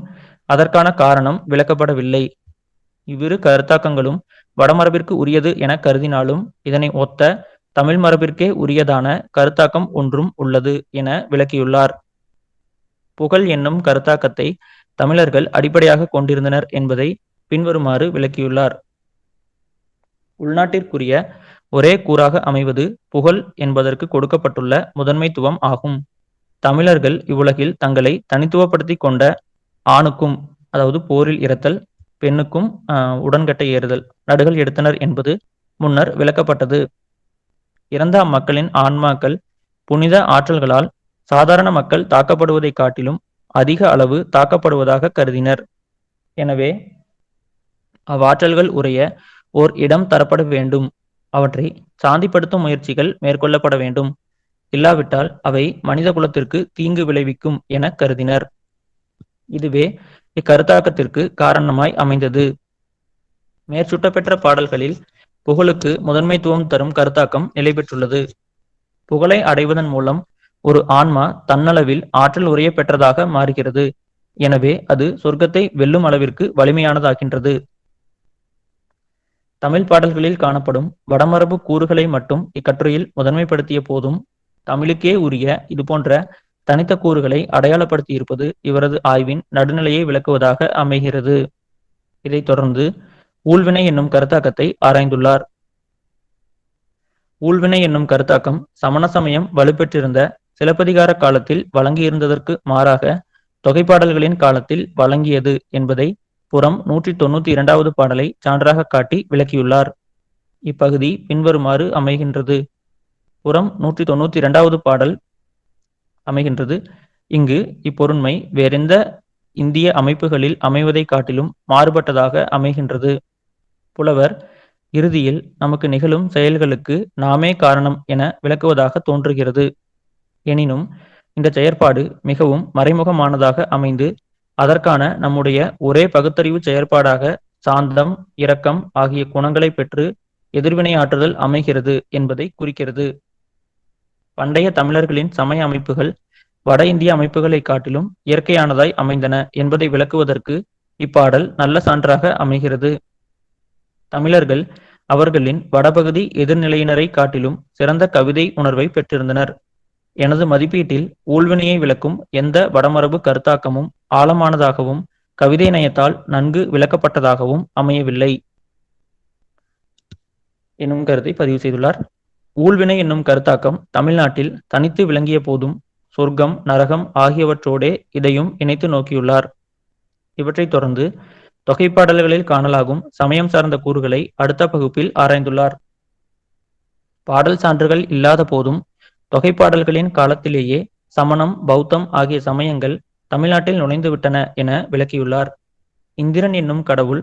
அதற்கான காரணம் விளக்கப்படவில்லை. இவ்விரு கருத்தாக்கங்களும் வடமரபிற்கு உரியது என கருதினாலும் இதனை ஒத்த தமிழ் மரபிற்கே உரியதான கருத்தாக்கம் ஒன்றும் உள்ளது என விளக்கியுள்ளார். புகழ் என்னும் கருத்தாக்கத்தை தமிழர்கள் அடிப்படையாக கொண்டிருந்தனர் என்பதை பின்வருமாறு விளக்கியுள்ளார். உள்நாட்டிற்குரிய ஒரே கூறாக அமைவது புகழ் என்பதற்கு கொடுக்கப்பட்டுள்ள முதன்மைத்துவம் ஆகும். தமிழர்கள் இவ்வுலகில் தங்களை தனித்துவப்படுத்திக் கொண்ட ஆணுக்கும், அதாவது போரில் இறத்தல், பெண்ணுக்கும் உடன்கட்டை ஏறுதல், நடுகள் எடுத்தனர் என்பது முன்னர் விளக்கப்பட்டது. இறந்த அம்மக்களின் ஆன்மாக்கள் புனித ஆற்றல்களால் சாதாரண மக்கள் தாக்கப்படுவதை காட்டிலும் அதிக அளவு தாக்கப்படுவதாக கருதினர். எனவே அவ்வாற்றல்கள் உடைய ஓர் இடம் தரப்பட வேண்டும். அவற்றை சாந்திப்படுத்தும் முயற்சிகள் மேற்கொள்ளப்பட வேண்டும். இல்லாவிட்டால் அவை மனித குலத்திற்கு தீங்கு விளைவிக்கும் என கருதினர். இதுவே இக்கருத்தாக்கத்திற்கு காரணமாய் அமைந்தது. மேற்சுட்டப்பெற்ற பாடல்களில் புகழுக்கு முதன்மைத்துவம் தரும் கருத்தாக்கம் நிலை பெற்றுள்ளது. புகழை அடைவதன் மூலம் ஒரு ஆன்மா தன்னளவில் ஆற்றல் உரைய பெற்றதாக மாறுகிறது. எனவே அது சொர்க்கத்தை வெல்லும் அளவிற்கு வலிமையானதாகின்றது. தமிழ் பாடல்களில் காணப்படும் வடமரபு கூறுகளை மட்டும் இக்கட்டுரையில் முதன்மைப்படுத்திய போதும் தமிழுக்கே உரிய இதுபோன்ற தனித்த கூறுகளை அடையாளப்படுத்தியிருப்பது இவரது ஆய்வின் நடுநிலையை விளக்குவதாக அமைகிறது. இதைத் தொடர்ந்து ஊழ்வினை என்னும் கருத்தாக்கத்தை ஆராய்ந்துள்ளார். ஊழ்வினை என்னும் கருத்தாக்கம் சமண சமயம் வலுப்பெற்றிருந்த சிலப்பதிகார காலத்தில் வழங்கியிருந்ததற்கு மாறாக தொகைப்பாடல்களின் காலத்தில் வழங்கியது என்பதை புறம் 192வது பாடலை சான்றாக காட்டி விளக்கியுள்ளார். இப்பகுதி பின்வருமாறு அமைகின்றது. புறம் 192வது பாடல் அமைகின்றது. இங்கு இப்பொருண்மை வேறெந்த இந்திய அமைப்புகளில் அமைவதை காட்டிலும் மாறுபட்டதாக அமைகின்றது. புலவர் இறுதியில் நமக்கு நிகழும் செயல்களுக்கு நாமே காரணம் என விளக்குவதாக தோன்றுகிறது. எனினும் இந்த செயற்பாடு மிகவும் மறைமுகமானதாக அமைந்து அதற்கான நம்முடைய ஒரே பகுத்தறிவு செயற்பாடாக சாந்தம், இரக்கம் ஆகிய குணங்களை பெற்று எதிர்வினையாற்றுதல் அமைகிறது என்பதை குறிக்கிறது. பண்டைய தமிழர்களின் சமய அமைப்புகள் வட இந்திய அமைப்புகளை காட்டிலும் இயற்கையானதாய் அமைந்தன என்பதை விளக்குவதற்கு இப்பாடல் நல்ல சான்றாக அமைகிறது. தமிழர்கள் அவர்களின் வடபகுதி எதிர்நிலையினரை காட்டிலும் சிறந்த கவிதை உணர்வை பெற்றிருந்தனர். எனது மதிப்பீட்டில் ஊழ்வினையை விளக்கும் எந்த வடமரபு கருத்தாக்கமும் ஆழமானதாகவும் கவிதை நயத்தால் நன்கு விளக்கப்பட்டதாகவும் அமையவில்லை என்னும் கருத்தை பதிவு செய்துள்ளார். ஊழ்வினை என்னும் கருத்தாக்கம் தமிழ்நாட்டில் தனித்து விளங்கிய போதும் சொர்க்கம், நரகம் ஆகியவற்றோடே இதையும் இணைத்து நோக்கியுள்ளார். இவற்றைத் தொடர்ந்து தொகைப்பாடல்களில் காணலாகும் சமயம் சார்ந்த கூறுகளை அடுத்த பகுப்பில் ஆராய்ந்துள்ளார். பாடல் சான்றுகள் இல்லாத போதும் தொகைப்பாடல்களின் காலத்திலேயே சமணம், பௌத்தம் ஆகிய சமயங்கள் தமிழ்நாட்டில் நுழைந்துவிட்டன என விளக்கியுள்ளார். இந்திரன் என்னும் கடவுள்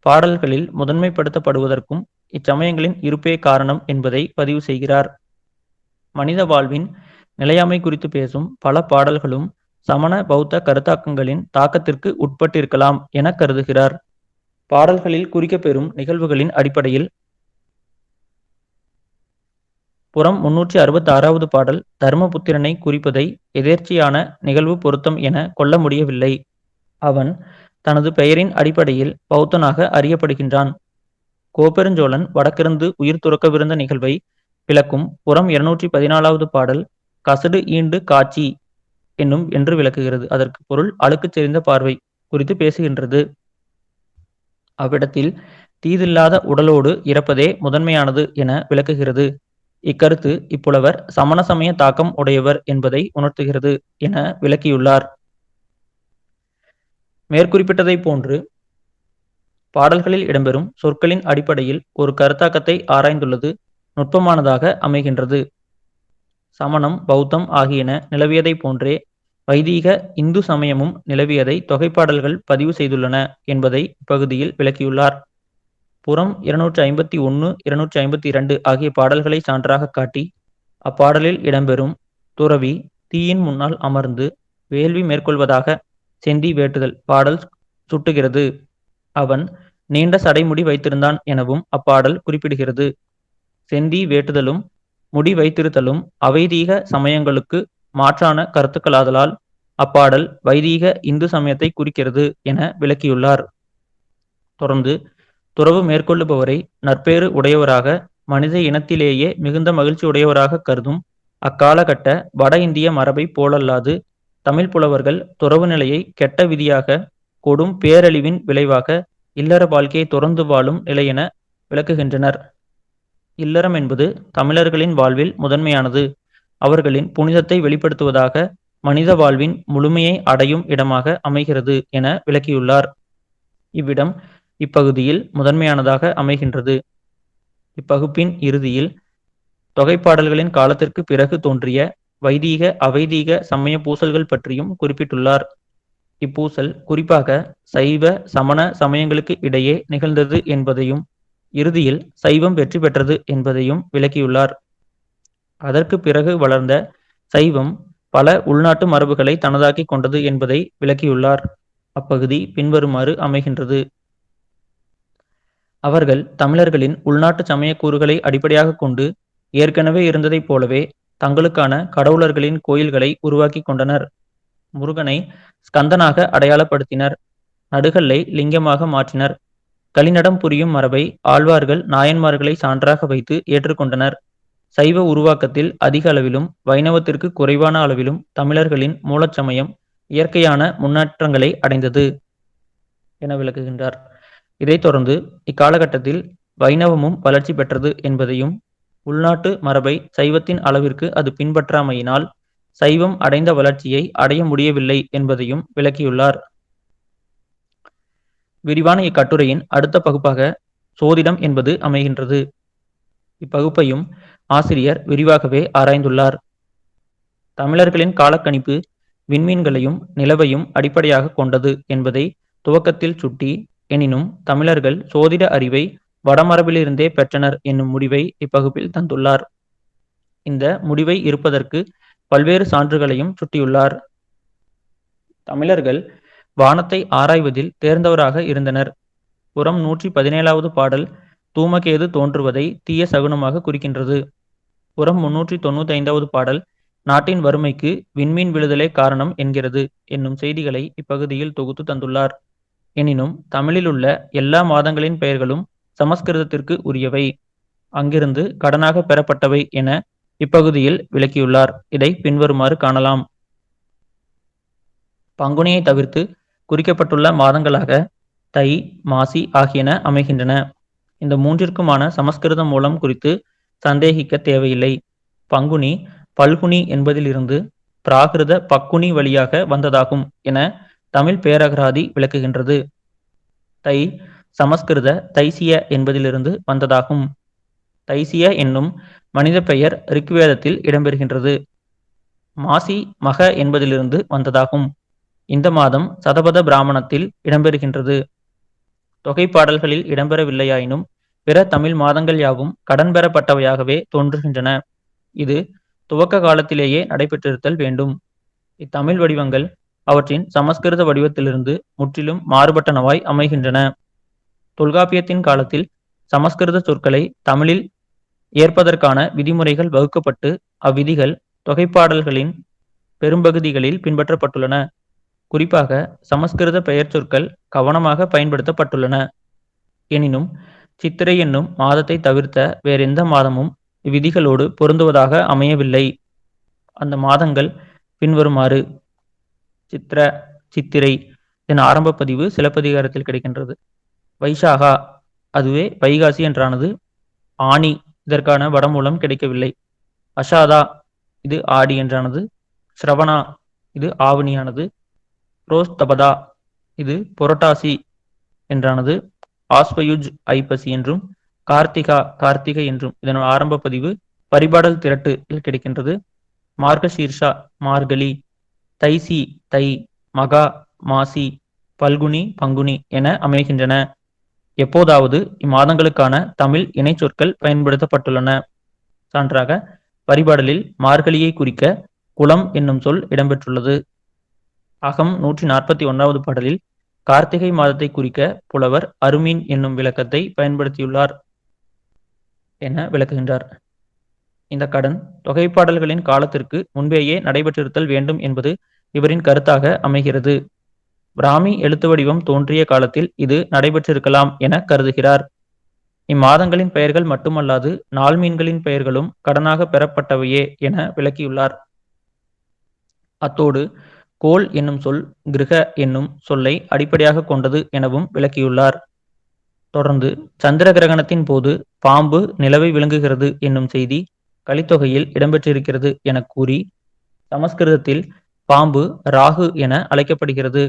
பாடல்களில் முதன்மைப்படுத்தப்படுவதற்கும் இச்சமயங்களின் இருப்பே காரணம் என்பதை பதிவு செய்கிறார். மனித வாழ்வின் நிலையாமை குறித்து பேசும் பல பாடல்களும் சமண பௌத்த கருத்தாக்கங்களின் தாக்கத்திற்கு உட்பட்டிருக்கலாம் என கருதுகிறார். பாடல்களில் குறிக்கப்பெறும் நிகழ்வுகளின் அடிப்படையில் புறம் 366வது பாடல் தர்மபுத்திரனை குறிப்பதை எதேர்ச்சியான நிகழ்வு பொருத்தம் என கொள்ள முடியவில்லை. அவன் தனது பெயரின் அடிப்படையில் பௌத்தனாக அறியப்படுகின்றான். கோப்பெருஞ்சோழன் வடக்கிருந்து உயிர் துறக்கவிருந்த நிகழ்வை விளக்கும் புறம் 214வது பாடல் கசடு ஈண்டு காட்சி என்னும் என்று விளக்குகிறது. அதற்கு பொருள் அழுக்குச் செறிந்த பார்வை குறித்து பேசுகின்றது. அவ்விடத்தில் தீதில்லாத உடலோடு இறப்பதே முதன்மையானது என விளக்குகிறது. இக்கருத்து இப்புலவர் சமண சமய தாக்கம் உடையவர் என்பதை உணர்த்துகிறது என விளக்கியுள்ளார். மேற்குறிப்பிட்டதைப் போன்று பாடல்களில் இடம்பெறும் சொற்களின் அடிப்படையில் ஒரு கருத்தாக்கத்தை ஆராய்ந்துள்ளது நுட்பமானதாக அமைகின்றது. சமணம் பௌத்தம் ஆகியன நிலவியதைப் போன்றே வைதீக இந்து சமயமும் நிலவியதை தொகைப்பாடல்கள் பதிவு செய்துள்ளன என்பதை இப்பகுதியில் விளக்கியுள்ளார். புறம் 251, 252 ஆகிய பாடல்களை சான்றாக காட்டி அப்பாடலில் இடம்பெறும் துறவி தீயின் முன்னால் அமர்ந்து வேள்வி மேற்கொள்வதாக செந்தி வேட்டுதல் பாடல் சுட்டுகிறது. அவன் நீண்ட சடைமுடி வைத்திருந்தான் எனவும் அப்பாடல் குறிப்பிடுகிறது. செந்தி வேட்டுதலும் முடி வைத்திருத்தலும் அவைதீக சமயங்களுக்கு மாற்றான கருத்துக்களாதலால் அப்பாடல் வைதீக இந்து சமயத்தை குறிக்கிறது என விளக்கியுள்ளார். தொடர்ந்து துறவு மேற்கொள்ளுபவரை நற்பேறு உடையவராக மனித இனத்திலேயே மிகுந்த மகிழ்ச்சி உடையவராக கருதும் அக்காலகட்ட வட இந்திய மரபை போலல்லாது தமிழ் புலவர்கள் துறவு நிலையை கெட்ட விதியாக கொடும் பேரழிவின் விளைவாக இல்லற வாழ்க்கையை தொடர்ந்து வாழும் நிலையென விளக்குகின்றனர். இல்லறம் என்பது தமிழர்களின் வாழ்வில் முதன்மையானது. அவர்களின் புனிதத்தை வெளிப்படுத்துவதாக மனித வாழ்வின் முழுமையை அடையும் இடமாக அமைகிறது என விளக்கியுள்ளார். இவ்விடம் இப்பகுதியில் முதன்மையானதாக அமைகின்றது. இப்பகுப்பின் இறுதியில் தொகைப்பாடல்களின் காலத்திற்கு பிறகு தோன்றிய வைதீக அவைதீக சமய பூசல்கள் பற்றியும் குறிப்பிட்டுள்ளார். இப்பூசல் குறிப்பாக சைவ சமண சமயங்களுக்கு இடையே நிகழ்ந்தது என்பதையும் இறுதியில் சைவம் வெற்றி பெற்றது என்பதையும் விளக்கியுள்ளார். அதற்கு பிறகு வளர்ந்த சைவம் பல உள்நாட்டு மரபுகளை தனதாக்கிக் கொண்டது என்பதை விளக்கியுள்ளார். அப்பகுதி பின்வருமாறு அமைகின்றது. அவர்கள் தமிழர்களின் உள்நாட்டு சமய கூறுகளை அடிப்படையாக கொண்டு ஏற்கனவே இருந்ததைப் போலவே தங்களுக்கான கடவுளர்களின் கோயில்களை உருவாக்கி கொண்டனர். முருகனை ஸ்கந்தனாக அடையாளப்படுத்தினர். நடுகல்லை லிங்கமாக மாற்றினர். களிநடம் புரியும் மரபை ஆழ்வார்கள் நாயன்மார்களை சான்றாக வைத்து ஏற்றுக்கொண்டனர். சைவ உருவாக்கத்தில் அதிக அளவிலும் வைணவத்திற்கு குறைவான அளவிலும் தமிழர்களின் மூலச்சமயம் இயற்கையான முன்னேற்றங்களை அடைந்தது என விளக்குகின்றார். இதைத் தொடர்ந்து இக்காலகட்டத்தில் வைணவமும் வளர்ச்சி பெற்றது என்பதையும் உள்நாட்டு மரபை சைவத்தின் அளவிற்கு அது பின்பற்றாமையினால் சைவம் அடைந்த வளர்ச்சியை அடைய முடியவில்லை என்பதையும் விளக்கியுள்ளார். விரிவான இக்கட்டுரையின் அடுத்த பகுப்பாக சோதிடம் என்பது அமைகின்றது. இப்பகுப்பையும் ஆசிரியர் விரிவாகவே ஆராய்ந்துள்ளார். தமிழர்களின் காலக்கணிப்பு விண்மீன்களையும் நிலவையும் அடிப்படையாக கொண்டது என்பதை துவக்கத்தில் சுட்டி, எனினும் தமிழர்கள் சோதிட அறிவை வடமரபிலிருந்தே பெற்றனர் என்னும் முடிவை இப்பகுப்பில் தந்துள்ளார். இந்த முடிவை இருப்பதற்கு பல்வேறு சான்றுகளையும் சுட்டியுள்ளார். தமிழர்கள் வானத்தை ஆராய்வதில் தேர்ந்தவராக இருந்தனர். புறம் 117வது பாடல் தூமகேது தோன்றுவதை தீய சகுனமாக குறிக்கின்றது. புறம் 395வது பாடல் நாட்டின் வறுமைக்கு விண்மீன் விழுதலே காரணம் என்கிறது என்னும் செய்திகளை இப்பகுதியில் தொகுத்து தந்துள்ளார். எனினும் தமிழிலுள்ள எல்லா மாதங்களின் பெயர்களும் சமஸ்கிருதத்திற்கு உரியவை, அங்கிருந்து கடனாக பெறப்பட்டவை என இப்பகுதியில் விளக்கியுள்ளார். இதை பின்வருமாறு காணலாம். பங்குனியை தவிர்த்து குறிக்கப்பட்டுள்ள மாதங்களாக தை, மாசி ஆகியன அமைகின்றன. இந்த மூன்றிற்குமான சமஸ்கிருத மூலம் குறித்து சந்தேகிக்க தேவையில்லை. பங்குனி பல்குனி என்பதிலிருந்து பிராகிருத பக்குனி வழியாக வந்ததாகும் என தமிழ் பேரகராதி விளக்குகின்றது. தை சமஸ்கிருத தைசிய என்பதிலிருந்து வந்ததாகும். தைசிய என்னும் மனித பெயர் ரிக்வேதத்தில் இடம்பெறுகின்றது. மாசி மக என்பதிலிருந்து வந்ததாகும். இந்த மாதம் சதபத பிராமணத்தில் இடம்பெறுகின்றது. தொகைப்பாடல்களில் இடம்பெறவில்லையாயினும் பிற தமிழ் மாதங்கள் யாவும் கடன் பெறப்பட்டவையாகவே தோன்றுகின்றன. இது துவக்க காலத்திலேயே நடைபெற்றிருத்தல் வேண்டும். இத்தமிழ் வடிவங்கள் அவற்றின் சமஸ்கிருத வடிவத்திலிருந்து முற்றிலும் மாறுபட்டனவாய் அமைகின்றன. தொல்காப்பியத்தின் காலத்தில் சமஸ்கிருத சொற்களை தமிழில் ஏற்பதற்கான விதிமுறைகள் வகுக்கப்பட்டு அவ்விதிகள் தொகைப்பாடல்களின் பெரும்பகுதிகளில் பின்பற்றப்பட்டுள்ளன. குறிப்பாக சமஸ்கிருத பெயர் சொற்கள் கவனமாக பயன்படுத்தப்பட்டுள்ளன. எனினும் சித்திரை என்னும் மாதத்தை தவிர்த்த வேறெந்த மாதமும் இவ்விதிகளோடு பொருந்துவதாக அமையவில்லை. அந்த மாதங்கள் பின்வருமாறு: சித்திர, சித்திரை. இதன் ஆரம்ப பதிவு சிலப்பதிகாரத்தில் கிடைக்கின்றது. வைசாகா, அதுவே வைகாசி என்றானது. ஆனி, இதற்கான வடமூலம் கிடைக்கவில்லை. அஷாதா, இது ஆடி என்றானது. ஸ்ரவணா, இது ஆவணியானது. புரோஸ்தபதா, இது புரட்டாசி என்றானது. ஆஸ்வயுஜ், ஐப்பசி என்றும். கார்த்திகா, கார்த்திகை என்றும். இதன் ஆரம்ப பதிவு பரிபாடல் திரட்டு கிடைக்கின்றது. மார்கசீர்ஷா, மார்கழி. தைசி, தை. மகா, மாசி. பல்குனி, பங்குனி என அமைகின்றன. எப்போதாவது இம்மாதங்களுக்கான தமிழ் இணைச்சொற்கள் பயன்படுத்தப்பட்டுள்ளன. சான்றாக பரிபாடலில் மார்கழியை குறிக்க குளம் என்னும் சொல் இடம்பெற்றுள்ளது. அகம் 141வது பாடலில் கார்த்திகை மாதத்தை குறிக்க புலவர் அருமீன் என்னும் விளக்கத்தை பயன்படுத்தியுள்ளார் என விளக்குகின்றார். இந்த கடன் தொகைப்பாடல்களின் காலத்திற்கு முன்பேயே நடைபெற்றிருத்தல் வேண்டும் என்பது இவரின் கருத்தாக அமைகிறது. பிராமி எழுத்து வடிவம் தோன்றிய காலத்தில் இது நடைபெற்றிருக்கலாம் என கருதுகிறார். இம்மாதங்களின் பெயர்கள் மட்டுமல்லாது நாள்மீன்களின் பெயர்களும் கடனாக பெறப்பட்டவையே என விளக்கியுள்ளார். அத்தோடு கோள் என்னும் சொல் கிருக என்னும் சொல்லை அடிப்படையாக கொண்டது எனவும் விளக்கியுள்ளார். தொடர்ந்து சந்திர கிரகணத்தின் போது பாம்பு நிலவை விழுங்குகிறது என்னும் செய்தி கலித்தொகையில் இடம்பெற்றிருக்கிறது என கூறி, சமஸ்கிருதத்தில் பாம்பு ராகு என அழைக்கப்படுகிறது.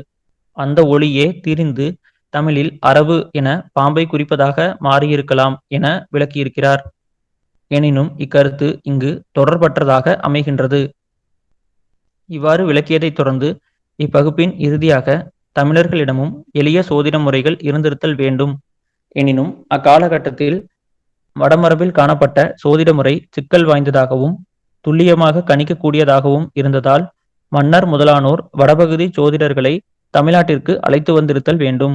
அந்த ஒளியே திரிந்து தமிழில் அரவு என பாம்பை குறிப்பதாக மாறியிருக்கலாம் என விளக்கியிருக்கிறார். எனினும் இக்கருத்து இங்கு தொடர்பற்றதாக அமைகின்றது. இவ்வாறு விளக்கியதைத் தொடர்ந்து இப்பகுப்பின் இறுதியாக தமிழர்களிடமும் எளிய சோதிட முறைகள் இருந்திருத்தல் வேண்டும். எனினும் அக்காலகட்டத்தில் வடமரபில் காணப்பட்ட சோதிட முறை சிக்கல் வாய்ந்ததாகவும் துல்லியமாக கணிக்கக்கூடியதாகவும் இருந்ததால் மன்னர் முதலானோர் வடபகுதி சோதிடர்களை தமிழ்நாட்டிற்கு அழைத்து வந்திருத்தல் வேண்டும்.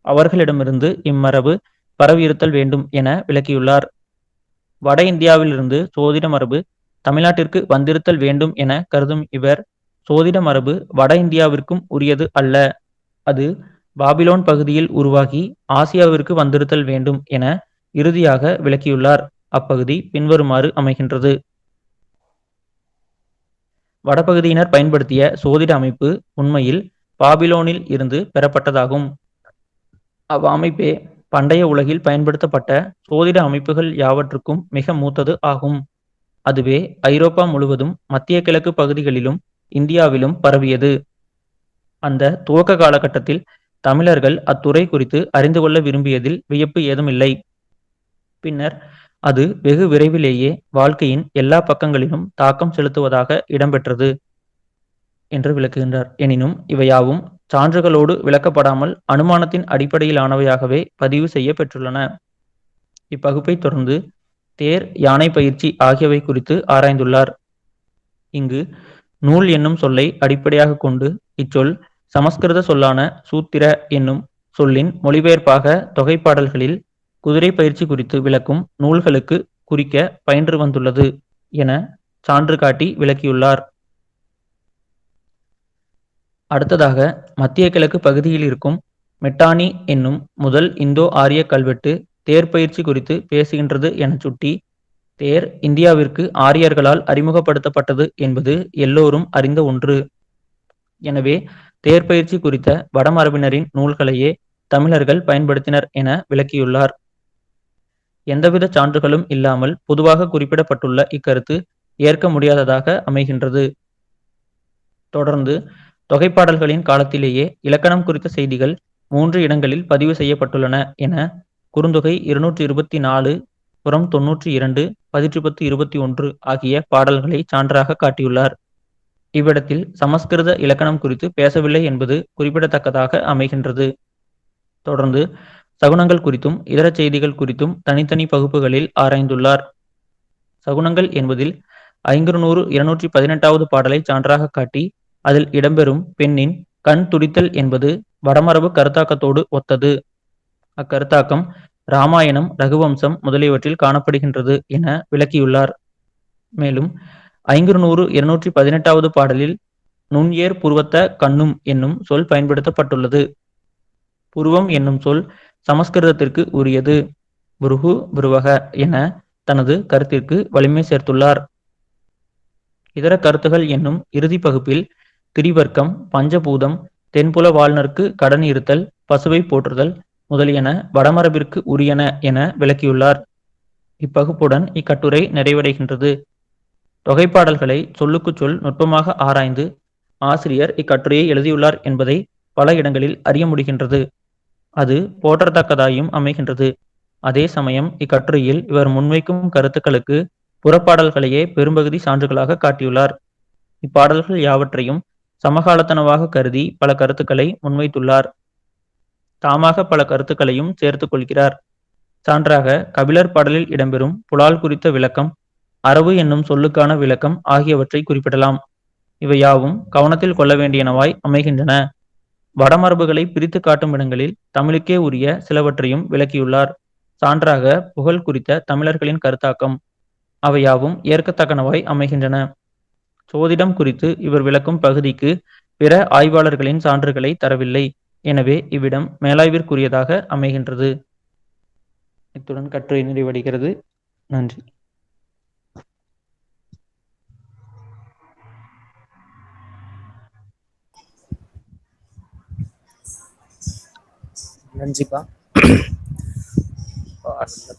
அவர்களிடமிருந்து இம்மரபு பரவியிருத்தல் வேண்டும் என விளக்கியுள்ளார். வட இந்தியாவிலிருந்து சோதிட மரபு தமிழ்நாட்டிற்கு வந்திருத்தல் வேண்டும் என கருதும் இவர், சோதிட மரபு வட இந்தியாவிற்கும் உரியது அல்ல, அது பாபிலோன் பகுதியில் உருவாகி ஆசியாவிற்கு வந்திருத்தல் வேண்டும் என இறுதியாக விளக்கியுள்ளார். அப்பகுதி பின்வருமாறு அமைகின்றது. வடபகுதியினர் பயன்படுத்திய சோதிட அமைப்பு உண்மையில் பாபிலோனில் இருந்து பெறப்பட்டதாகும். அவ்வமைப்பே பண்டைய உலகில் பயன்படுத்தப்பட்ட சோதிட அமைப்புகள் யாவற்றுக்கும் மிக மூத்தது ஆகும். அதுவே ஐரோப்பா முழுவதும் மத்திய கிழக்கு பகுதிகளிலும் இந்தியாவிலும் பரவியது. அந்த துவக்க காலகட்டத்தில் தமிழர்கள் அத்துறை குறித்து அறிந்து கொள்ள விரும்பியதில் வியப்பு ஏதுமில்லை. பின்னர் அது வெகு விரைவிலேயே வாழ்க்கையின் எல்லா பக்கங்களிலும் தாக்கம் செலுத்துவதாக இடம்பெற்றது என்று விளக்குகின்றார். எனினும் இவையாவும் சான்றுகளோடு விளக்கப்படாமல் அனுமானத்தின் அடிப்படையிலானவையாகவே பதிவு செய்ய பெற்றுள்ளன. இப்பகுப்பை தொடர்ந்து தேர், யானை பயிற்சி ஆகியவை குறித்து ஆராய்ந்துள்ளார். இங்கு நூல் என்னும் சொல்லை அடிப்படையாக கொண்டு இச்சொல் சமஸ்கிருத சொல்லான சூத்திர என்னும் சொல்லின் மொழிபெயர்ப்பாக தொகைப்பாடல்களில் குதிரை பயிற்சி குறித்து விளக்கும் நூல்களுக்கு குறிக்க பயின்று வந்துள்ளது என சான்று காட்டி விளக்கியுள்ளார். அடுத்ததாக மத்திய கிழக்கு பகுதியில் இருக்கும் மெட்டானி என்னும் முதல் இந்தோ ஆரிய கல்வெட்டு தேர் பயிற்சி குறித்து பேசுகின்றது என சுட்டி, தேர் இந்தியாவிற்கு ஆரியர்களால் அறிமுகப்படுத்தப்பட்டது என்பது எல்லோரும் அறிந்த ஒன்று. எனவே தேர் பயிற்சி குறித்த வடமரபினரின் நூல்களையே தமிழர்கள் பயன்படுத்தினர் என விளக்கியுள்ளார். எந்தவித சான்றுகளும் இல்லாமல் பொதுவாக குறிப்பிடப்பட்டுள்ள இக்கருத்து ஏற்க முடியாததாக அமைகின்றது. தொடர்ந்து தொகைப்பாடல்களின் காலத்திலேயே இலக்கணம் குறித்த செய்திகள் 3 இடங்களில் பதிவு செய்யப்பட்டுள்ளன என குறுந்தொகை 224, புறம் 92, பதிற்றுப்பத்து 21 ஆகிய பாடல்களை சான்றாக காட்டியுள்ளார். இவ்விடத்தில் சமஸ்கிருத இலக்கணம் குறித்து பேசவில்லை என்பது குறிப்பிடத்தக்கதாக அமைகின்றது. தொடர்ந்து சகுனங்கள் குறித்தும் இதர செய்திகள் குறித்தும் தனித்தனி பகுப்புகளில் ஆராய்ந்துள்ளார். சகுனங்கள் என்பதில் 500 218வது பாடலை சான்றாக காட்டி அதில் இடம்பெறும் பெண்ணின் கண் துடித்தல் என்பது வடமரபு கருத்தாக்கத்தோடு ஒத்தது. அக்கருத்தாக்கம் இராமாயணம், ரகுவம்சம் முதலியவற்றில் காணப்படுகின்றது என விளக்கியுள்ளார். மேலும் 500 218வது பாடலில் நுண்ஏர் புருவத்த கண்ணும் என்னும் சொல் பயன்படுத்தப்பட்டுள்ளது. புருவம் என்னும் சொல் சமஸ்கிருதத்திற்கு உரியது. புருகு புருவக என தனது கருத்திற்கு வலிமை சேர்த்துள்ளார். இதர கருத்துகள் என்னும் இறுதி பகுப்பில் திரிவர்க்கம், பஞ்சபூதம், தென்புல வாழ்நர்க்கு கடன் இருத்தல், பசுவை போற்றுதல் முதலியன வடமரபிற்கு உரியன என விளக்கியுள்ளார். இப்பகுப்புடன் இக்கட்டுரை நிறைவடைகின்றது. தொகைப்பாடல்களை சொல்லுக்குச் சொல் நுட்பமாக ஆராய்ந்து ஆசிரியர் இக்கட்டுரையை எழுதியுள்ளார் என்பதை பல இடங்களில் அறிய முடிகின்றது. அது போற்றத்தக்கதாயும் அமைகின்றது. அதே சமயம் இக்கட்டுரையில் இவர் முன்வைக்கும் கருத்துக்களுக்கு புறப்பாடல்களையே பெரும்பகுதி சான்றுகளாக காட்டியுள்ளார். இப்பாடல்கள் யாவற்றையும் சமகாலத்தனவாக கருதி பல கருத்துக்களை முன்வைத்துள்ளார். தாமாக பல கருத்துக்களையும் சேர்த்துக் கொள்கிறார். சான்றாக கபிலர் பாடலில் இடம்பெறும் புலால் குறித்த விளக்கம், அரவு என்னும் சொல்லுக்கான விளக்கம் ஆகியவற்றை குறிப்பிடலாம். இவை யாவும் கவனத்தில் கொள்ள வேண்டியனவாய் அமைகின்றன. வடமரபுகளை பிரித்து காட்டும் இடங்களில் தமிழுக்கே உரிய சிலவற்றையும் விளக்கியுள்ளார். சான்றாக புகழ் குறித்த தமிழர்களின் கருத்தாக்கம். அவையாவும் ஏற்கத்தக்கனவாய் அமைகின்றன. சோதிடம் குறித்து இவர் விளக்கும் பகுதிக்கு பிற ஆய்வாளர்களின் சான்றுகளை தரவில்லை. எனவே இவ்விடம் மேலாய்விற்குரியதாக அமைகின்றது. இத்துடன் கட்டுரை நிறைவடைகிறது. நன்றி. நன்றிப்பா.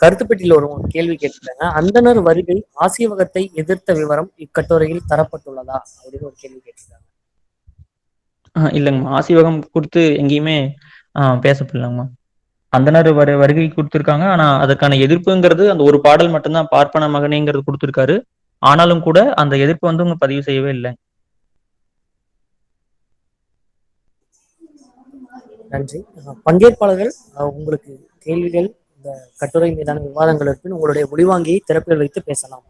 கருத்துப்பெட்டியில் ஒரு கேள்வி கேட்டிருக்காங்க. அந்தணர் வருகை ஆசீவகத்தை எதிர்த்த விவரம் இக்கட்டுரையில் தரப்பட்டுள்ளதா அப்படின்னு ஒரு கேள்வி கேட்டிருக்காங்க. இல்லைங்கம்மா, ஆசீவகம் குறித்து எங்கேயுமே பேசப்படலங்கம்மா. அந்தனர் வருகை கொடுத்திருக்காங்க. ஆனா அதுக்கான எதிர்ப்புங்கிறது அந்த ஒரு பாடல் மட்டும்தான், பார்ப்பன மகனேங்கிறது கொடுத்திருக்காரு. ஆனாலும் கூட அந்த எதிர்ப்பு வந்து உங்க பதிவு செய்யவே இல்லை. நன்றி. பங்கேற்பாளர்கள் உங்களுக்கு கேள்விகள், இந்த கட்டுரை மீதான விவாதங்களுக்கு உங்களுடைய ஒளிவாங்கியை திறப்பில் வைத்து பேசலாம்.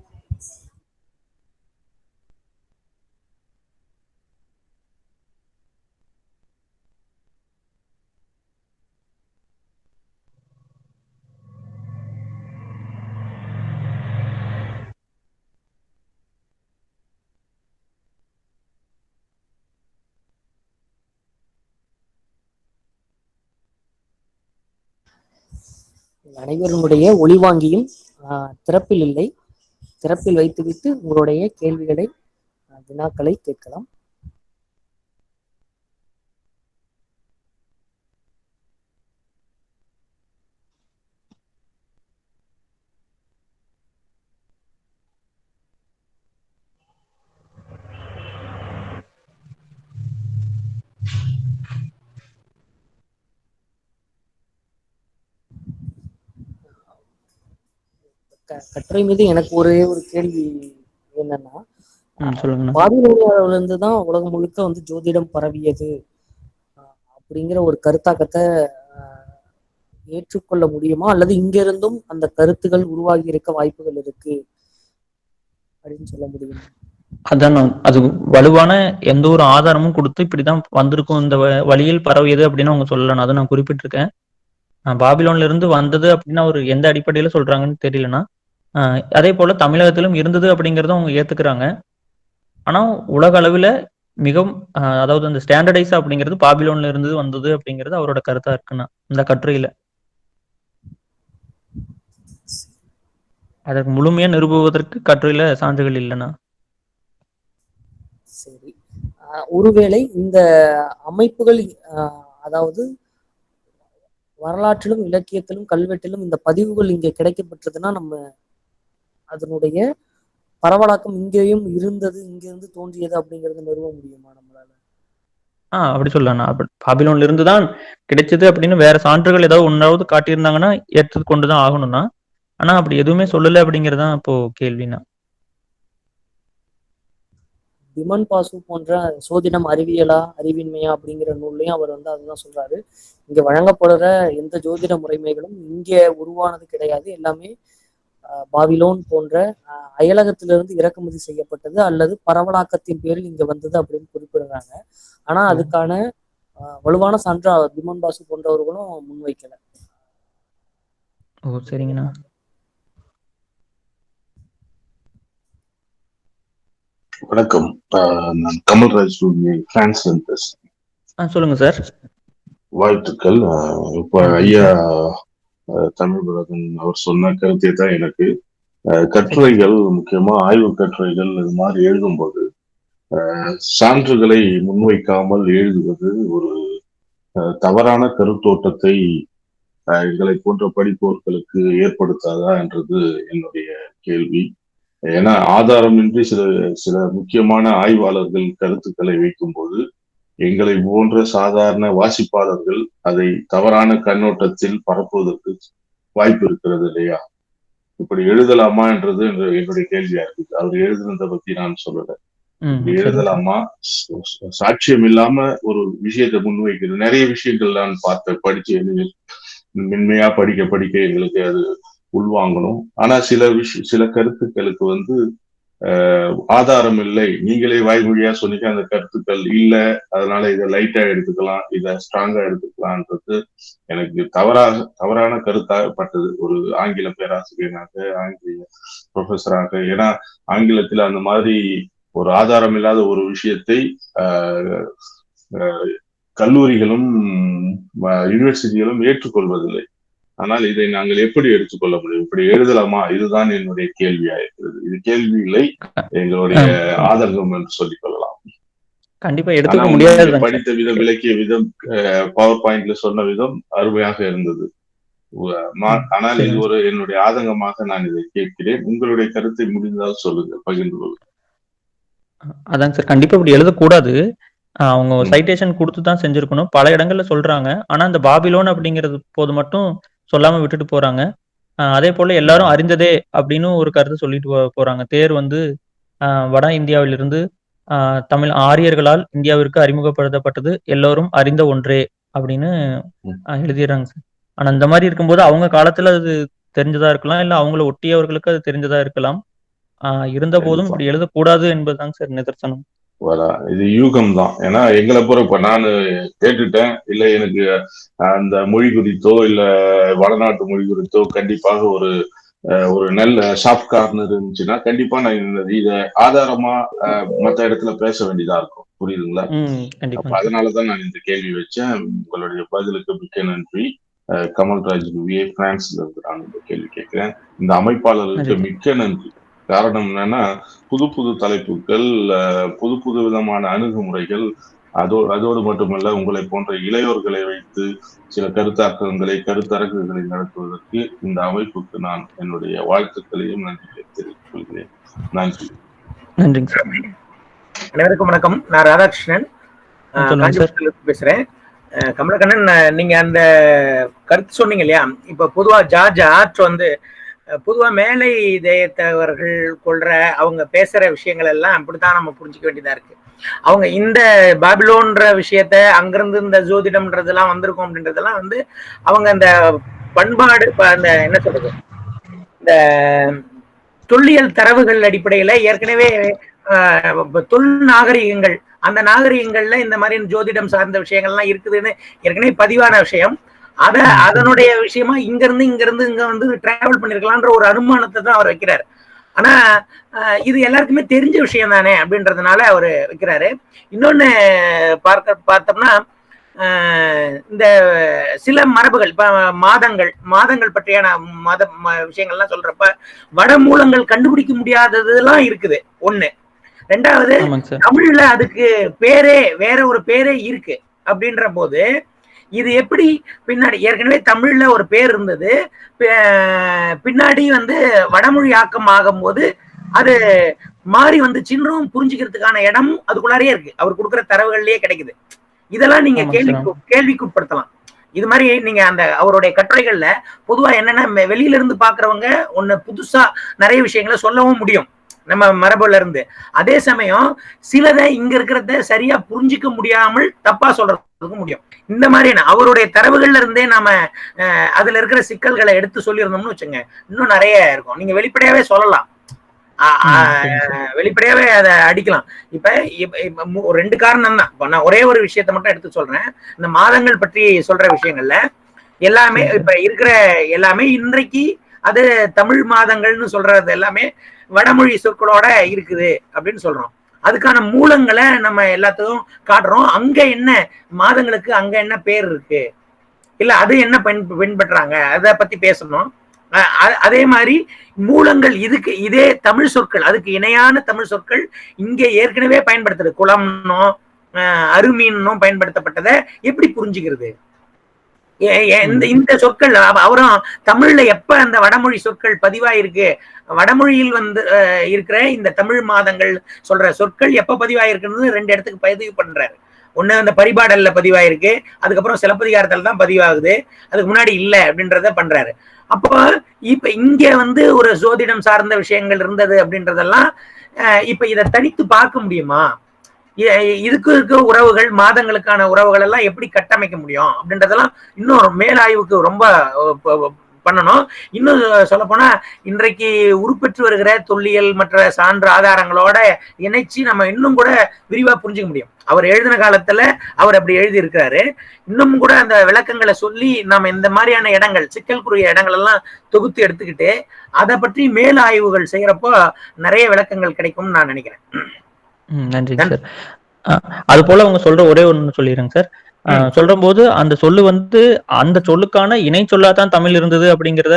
அனைவருடைய ஒளிவாங்கியும் திறப்பில் இல்லை. திறப்பில் வைத்துவிட்டு உங்களுடைய கேள்விகளை, வினாக்களை கேட்கலாம். கட்டுரை மீது எனக்கு ஒரே ஒரு கேள்வி என்னன்னா, பாபிலோனியாவில இருந்துதான் உலகம் முழுக்க வந்து ஜோதிடம் பரவியது அப்படிங்கிற ஒரு கருத்தாக்கத்தை ஏற்றுக்கொள்ள முடியுமா, அல்லது இங்க இருந்தும் அந்த கருத்துகள் உருவாகி இருக்க வாய்ப்புகள் இருக்கு அப்படின்னு சொல்ல முடியுமா? அதான், அது வலுவான எந்த ஒரு ஆதாரமும் கொடுத்து இப்படிதான் வந்திருக்கும், இந்த வழியில் பரவியது அப்படின்னு அவங்க சொல்லலாம். அதை நான் குறிப்பிட்டிருக்கேன். பாபிலோன்ல இருந்து வந்தது அப்படின்னு அவர் எந்த அடிப்படையில சொல்றாங்கன்னு தெரியலனா, அதே போல தமிழகத்திலும் இருந்தது அப்படிங்கறத அவங்க ஏத்துக்கிறாங்க. ஆனா உலக அளவுல மிகவும் அதாவது அந்த ஸ்டாண்டர்டைஸ் அப்படிங்கிறது பாபிலோன்ல இருந்து வந்தது அப்படிங்கிறது அவரோட கருத்தா இருக்குன்னா இந்த கட்டுரையில. அதற்கு முழுமையா நிரூபுவதற்கு கட்டுரையில சான்றுகள் இல்லைன்னா. சரி, ஒருவேளை இந்த அமைப்புகள், அதாவது வரலாற்றிலும் இலக்கியத்திலும் கல்வெட்டிலும் இந்த பதிவுகள் இங்கே கிடைக்கப்பட்டதுன்னா நம்ம அதனுடைய பரவலாக்கம் இங்கேயும் இருந்தது, இங்கிருந்து தோன்றியது அப்படிங்கறத நிறுவ முடியுமா நம்மளால? அப்படி சொல்லலாம். பாபிலோன்ல இருந்துதான் கிடைச்சது அப்படின்னு வேற சான்றுகள் ஏதாவது ஒன்னாவது காட்டியிருந்தாங்கன்னா ஏற்று கொண்டுதான் ஆகணும்னா. ஆனா அப்படி எதுவுமே சொல்லல அப்படிங்கறதுதான் இப்போ கேள்வினா. பிமன் பாசு போன்ற சோதிடம் அறிவியலா அறிவின்மையா அப்படிங்கிற நூல்லையும் அவர் வந்து அதுதான் சொல்றாரு. இங்க வழங்கப்படுற எந்த ஜோதிட முறைமைகளும் இங்க உருவானது கிடையாது, எல்லாமே பாபிலோன் போன்ற அயலகத்திலிருந்து இறக்குமதி செய்யப்பட்டது அல்லது பரவலாக்கத்தின் பேரில் இங்க வந்தது அப்படின்னு குறிப்பிடுறாங்க. ஆனா அதுக்கான வலுவான சான்றா பிமன் பாசு போன்றவர்களும் முன்வைக்கல. ஓ, சரிங்கண்ணா. வணக்கம். நான் கமல்ராஜ் பிரான்ஸ்ல பேசுறேன். சொல்லுங்க சார். வாழ்த்துக்கள். இப்ப ஐயா தமிழ்புரன் அவர் சொன்ன கருத்தை தான் எனக்கு கட்டுரைகள், முக்கியமா ஆய்வு கட்டுரைகள் இது மாதிரி எழுதும்போது சான்றுகளை முன்வைக்காமல் எழுதுவது ஒரு தவறான கருத்தோட்டத்தை எங்களை போன்ற படிப்போர்களுக்கு ஏற்படுத்தாதா என்றது என்னுடைய கேள்வி. ஏன்னா ஆதாரமின்றி சில சில முக்கியமான ஆய்வாளர்கள் கருத்துக்களை வைக்கும்போது எங்களை போன்ற சாதாரண வாசிப்பாளர்கள் அதை தவறான கண்ணோட்டத்தில் பரப்புவதற்கு வாய்ப்பு இருக்கிறது இல்லையா? இப்படி எழுதலாமா என்றது என்னுடைய கேள்வியா இருக்கு. அவர் எழுதுனதை பத்தி நான் சொல்லல. எழுதலாமா? சாட்சியம் இல்லாம ஒரு விஷயத்தை முன்வைக்கிறது. நிறைய விஷயங்கள் நான் பார்த்த படிச்சு மென்மையா படிக்க படிக்க எங்களுக்கு அது உள்வாங்கணும். ஆனா சில கருத்துக்களுக்கு ஆதாரம் இல்லை, நீங்களே வாய்மொழியா சொன்னீங்க அந்த கருத்துக்கள் இல்ல, அதனால இதை லைட்டா எடுத்துக்கலாம், இதை ஸ்ட்ராங்கா எடுத்துக்கலாம்ன்றது எனக்கு தவறான கருத்தாகப்பட்டது ஒரு ஆங்கில பேராசிரியராக, ஆங்கில ப்ரொஃபஸராக. ஏன்னா ஆங்கிலத்துல அந்த மாதிரி ஒரு ஆதாரம் இல்லாத ஒரு விஷயத்தை கல்லூரிகளும் யூனிவர்சிட்டிகளும் ஏற்றுக்கொள்வதில்லை. ஆனால் இதை நாங்கள் எப்படி எடுத்துக்கொள்ள முடியும்? இப்படி எழுதலாமா? இதுதான் என்னுடைய கேள்வியா இருக்கிறது. இது கேள்வி இல்லை, எங்களுடைய ஆதங்கம் என்று சொல்லிக் கொள்ளலாம். கண்டிப்பா எடுத்துக்க முடியாது. படித்த விதம், விளக்கிய விதம், பவர் பாயிண்ட்ல சொன்ன விதம் அருமையாக இருந்தது. ஆனால் இது ஒரு என்னுடைய ஆதங்கமாக நான் இதை கேட்கிறேன். உங்களுடைய கருத்தை முடிந்தால் சொல்லுங்க, பகிர்ந்து கொள்ளுங்க. அதாங்க சார், கண்டிப்பா இப்படி எழுதக்கூடாது. அவங்க சைட்டேஷன் கொடுத்து தான் செஞ்சிருக்கணும். பல இடங்கள்ல சொல்றாங்க. ஆனா அந்த பாபிலோன் அப்படிங்கிறது போது மட்டும் சொல்லாம விட்டுட்டு போறாங்க. அதே போல எல்லாரும் அறிந்ததே அப்படின்னு ஒரு கருத்து சொல்லிட்டு போறாங்க. தேர் வட இந்தியாவிலிருந்து தமிழ் ஆரியர்களால் இந்தியாவிற்கு அறிமுகப்படுத்தப்பட்டது, எல்லோரும் அறிந்த ஒன்றே அப்படின்னு எழுதிடுறாங்க சார். ஆனா இந்த மாதிரி இருக்கும்போது அவங்க காலத்துல அது தெரிஞ்சதா இருக்கலாம், இல்ல அவங்கள ஒட்டியவர்களுக்கு அது தெரிஞ்சதா இருக்கலாம். இருந்த போதும் இப்படி எழுதக்கூடாது என்பதுதாங்க சார் நிதர்சனம். இது யூகம் தான். ஏன்னா எங்களை இப்ப நான் கேட்டுட்டேன், இல்ல எனக்கு அந்த மொழி குறித்தோ இல்ல வடநாட்டு மொழி குறித்தோ கண்டிப்பாக ஒரு நல்ல சாஃப்ட் கார்னர் இருந்துச்சுன்னா கண்டிப்பா நான் இத ஆதாரமா மற்ற இடத்துல பேச வேண்டியதா இருக்கும். புரியுதுங்களா? அதனாலதான் நான் இந்த கேள்வி வச்சேன். உங்களுடைய பதிலுக்கு மிக்க நன்றி. கமல்ராஜ் பிரான்ஸ்ல இருந்து நான் இந்த கேள்வி கேட்கிறேன். இந்த அமைப்பாளருக்கு மிக்க நன்றி. காரணம் என்னன்னா புது புது தலைப்புகள், புது விதமான அணுகுமுறைகள், அதோடு மட்டுமல்ல உங்களை போன்ற இளையோர்களை வைத்து சில கருத்தரங்குகளை நடத்துவதற்கு இந்த அமைப்புக்கு நான் என்னுடைய வாழ்த்துக்களையும் நன்றிகளை தெரிவித்துக் கொள்கிறேன். நன்றி. நன்றிங்க சார். அனைவருக்கும் வணக்கம். நான் ராதாகிருஷ்ணன் பேசுறேன். கமலக்கண்ணன், நீங்க அந்த கருத்து சொன்னீங்க இல்லையா? இப்ப பொதுவா ஜார்ஜ் ஆர்ட் பொதுவா மேலை தேயத்தவர்கள் கொள்ற அவங்க பேசுற விஷயங்கள் எல்லாம் அப்படித்தான் நம்ம புரிஞ்சுக்க வேண்டியதா இருக்கு. அவங்க இந்த பாபிலோன்ற விஷயத்த அங்கிருந்து இந்த ஜோதிடம்ன்றதெல்லாம் வந்திருக்கும் அப்படின்றதெல்லாம் அவங்க அந்த பண்பாடு, அந்த என்ன சொல்றது, இந்த தொல்லியல் தரவுகள் அடிப்படையில ஏற்கனவே தொல் நாகரிகங்கள், அந்த நாகரிகங்கள்ல இந்த மாதிரி ஜோதிடம் சார்ந்த விஷயங்கள்லாம் இருக்குதுன்னு ஏற்கனவே பதிவான விஷயம். அதனுடைய விஷயமா இங்க இருந்து டிராவல் பண்ணிருக்கலான்ற ஒரு அனுமானத்தை தான் அவர் வைக்கிறாரு. ஆனா இது எல்லாருக்குமே தெரிஞ்ச விஷயம் தானே அப்படின்றதுனால அவர் வைக்கிறாரு. இன்னொன்னு பார்த்தோம்னா இந்த சில மரபுகள், இப்ப மாதங்கள் பற்றியான விஷயங்கள்லாம் சொல்றப்ப வடமூலங்கள் கண்டுபிடிக்க முடியாததெல்லாம் இருக்குது ஒண்ணு. ரெண்டாவது, தமிழ்ல அதுக்கு வேற ஒரு பேரே இருக்கு அப்படின்ற போது இது எப்படி பின்னாடி ஏற்கனவே தமிழ்ல ஒரு பேர் இருந்தது, பின்னாடி வடமொழி ஆக்கம் ஆகும் போது அது மாறி சின்னம் புரிஞ்சுக்கிறதுக்கான இடம் அதுக்குள்ளாரே இருக்கு, அவர் கொடுக்குற தரவுகள்லயே கிடைக்குது. இதெல்லாம் நீங்க கேள்விக்குட்படுத்தலாம். இது மாதிரி நீங்க அந்த அவருடைய கட்டுரைகள்ல பொதுவா என்னன்னா வெளியில இருந்து பாக்குறவங்க ஒண்ணு புதுசா நிறைய விஷயங்களை சொல்லவும் முடியும். நம்ம மரபுல இருந்து. அதே சமயம் சிலதை இங்க இருக்கிறத சரியா புரிஞ்சிக்க முடியாமல் தப்பா சொல்றதுக்கு முடியும். இந்த மாதிரியான அவருடைய தரவுகள்ல இருந்தே நாம அதுல இருக்கிற சிக்கல்களை எடுத்து சொல்லியிருந்தோம்னு வச்சுங்க, இன்னும் நிறைய இருக்கும். நீங்க வெளிப்படையாவே சொல்லலாம், வெளிப்படையாவே அதை அடிக்கலாம். இப்ப ஒரு 2 காரணம் தான். இப்ப நான் ஒரே ஒரு விஷயத்த மட்டும் எடுத்து சொல்றேன். இந்த மாதங்கள் பற்றி சொல்ற விஷயங்கள்ல எல்லாமே இப்ப இருக்கிற எல்லாமே இன்றைக்கு அது தமிழ் மாதங்கள்னு சொல்றது எல்லாமே வடமொழி சொற்களோட இருக்குது அப்படின்னு சொல்றோம். அதுக்கான மூலங்களை நம்ம எல்லாத்தையும் காட்டுறோம். அங்க என்ன மாதங்களுக்கு அங்க என்ன பேர் இருக்கு, இல்ல அது என்ன பின்பற்றாங்க, அதை பத்தி பேசணும். அதே மாதிரி மூலங்கள் இதுக்கு இதே தமிழ் சொற்கள், அதுக்கு இணையான தமிழ் சொற்கள் இங்க ஏற்கனவே பயன்படுத்துறது. குளம்னும் அருமீனும் பயன்படுத்தப்பட்டதை எப்படி புரிஞ்சுக்கிறது? இந்த சொற்கள் அவரும் தமிழ்ல எப்ப அந்த வடமொழி சொற்கள் பதிவாயிருக்கு, வடமொழியில் இருக்கிற இந்த தமிழ் மாதங்கள் சொல்ற சொற்கள் எப்ப பதிவாயிருக்குன்னு 2 இடத்துக்கு பதிவு பண்றாரு. ஒண்ணு அந்த பரிபாடல்ல பதிவாயிருக்கு, அதுக்கப்புறம் சிலப்பதிகாரத்துல தான் பதிவாகுது, அதுக்கு முன்னாடி இல்ல அப்படின்றத பண்றாரு. அப்போ இப்ப இங்க ஒரு ஜோதிடம் சார்ந்த விஷயங்கள் இருந்தது அப்படின்றதெல்லாம் இப்ப இதை தனித்து பார்க்க முடியுமா? இதுக்கு இருக்க உறவுகள், மாதங்களுக்கான உறவுகள் எல்லாம் எப்படி கட்டமைக்க முடியும் அப்படின்றதெல்லாம் இன்னும் மேலாய்வுக்கு ரொம்ப பண்ணணும். இன்னும் சொல்ல போனா இன்றைக்கு உருப்பெற்று வருகிற தொல்லியல் மற்ற சான்று ஆதாரங்களோட இணைச்சு நம்ம இன்னும் கூட விரிவா புரிஞ்சுக்க முடியும். அவர் எழுதின காலத்துல அவர் அப்படி எழுதி இருக்கிறாரு. இன்னும் கூட அந்த விளக்கங்களை சொல்லி நாம இந்த மாதிரியான இடங்கள், சிக்கல்குரிய இடங்கள் எல்லாம் தொகுத்து எடுத்துக்கிட்டு அதை பற்றி மேல் ஆய்வுகள் செய்யறப்போ நிறைய விளக்கங்கள் கிடைக்கும்னு நான் நினைக்கிறேன். நன்றிங்க சார். அது போல அவங்க சொல்ற ஒரே ஒண்ணு சொல்லிடுறேங்க சார். சொல்ற போது அந்த சொல்லு அந்த சொல்லுக்கான இணை சொல்லாதான் தமிழ் இருந்தது அப்படிங்கிறத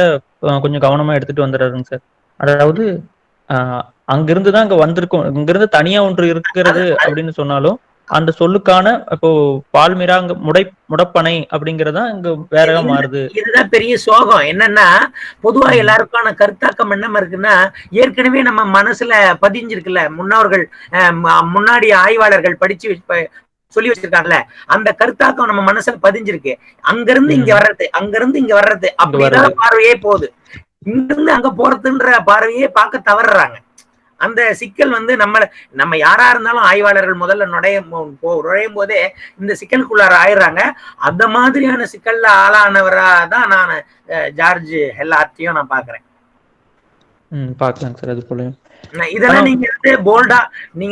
கொஞ்சம் கவனமா எடுத்துட்டு வந்துடுறாருங்க சார். அதாவது அங்கிருந்துதான் அங்க வந்திருக்கும், இங்கிருந்து தனியா ஒன்று இருக்கிறது அப்படின்னு சொன்னாலும் அந்த சொல்லுக்கான இப்போ பால்மிரா முடப்பனை அப்படிங்கறதா இங்க வேற மாறுது. இதுதான் பெரிய சோகம். என்னன்னா பொதுவா எல்லாருக்கான கருத்தாக்கம் என்ன இருக்குன்னா, ஏற்கனவே நம்ம மனசுல பதிஞ்சிருக்குல்ல, முன்னோர்கள் முன்னாடி ஆய்வாளர்கள் படிச்சு சொல்லி வச்சிருக்காங்கல்ல, அந்த கருத்தாக்கம் நம்ம மனசுல பதிஞ்சிருக்கு. அங்கிருந்து இங்க வர்றது, அங்கிருந்து இங்க வர்றது அப்படிதான் பார்வையே போகுது. இங்கிருந்து அங்க போறதுன்ற பார்வையே பார்க்க தவறுறாங்க. அந்த சிக்கல் நம்ம யாரா இருந்தாலும் ஆய்வாளர்கள் முதல்ல நுழையும் போதே இந்த சிக்கலுக்குள்ளார ஆயிடுறாங்க. அந்த மாதிரியான சிக்கல்ல ஆளானவரா தான் நான் ஜார்ஜ் ஹெல்லார்ட்டையும் நான் பாக்குறேன். பாக்கலாங்க சார். அது போல இதெல்லாம் நீங்க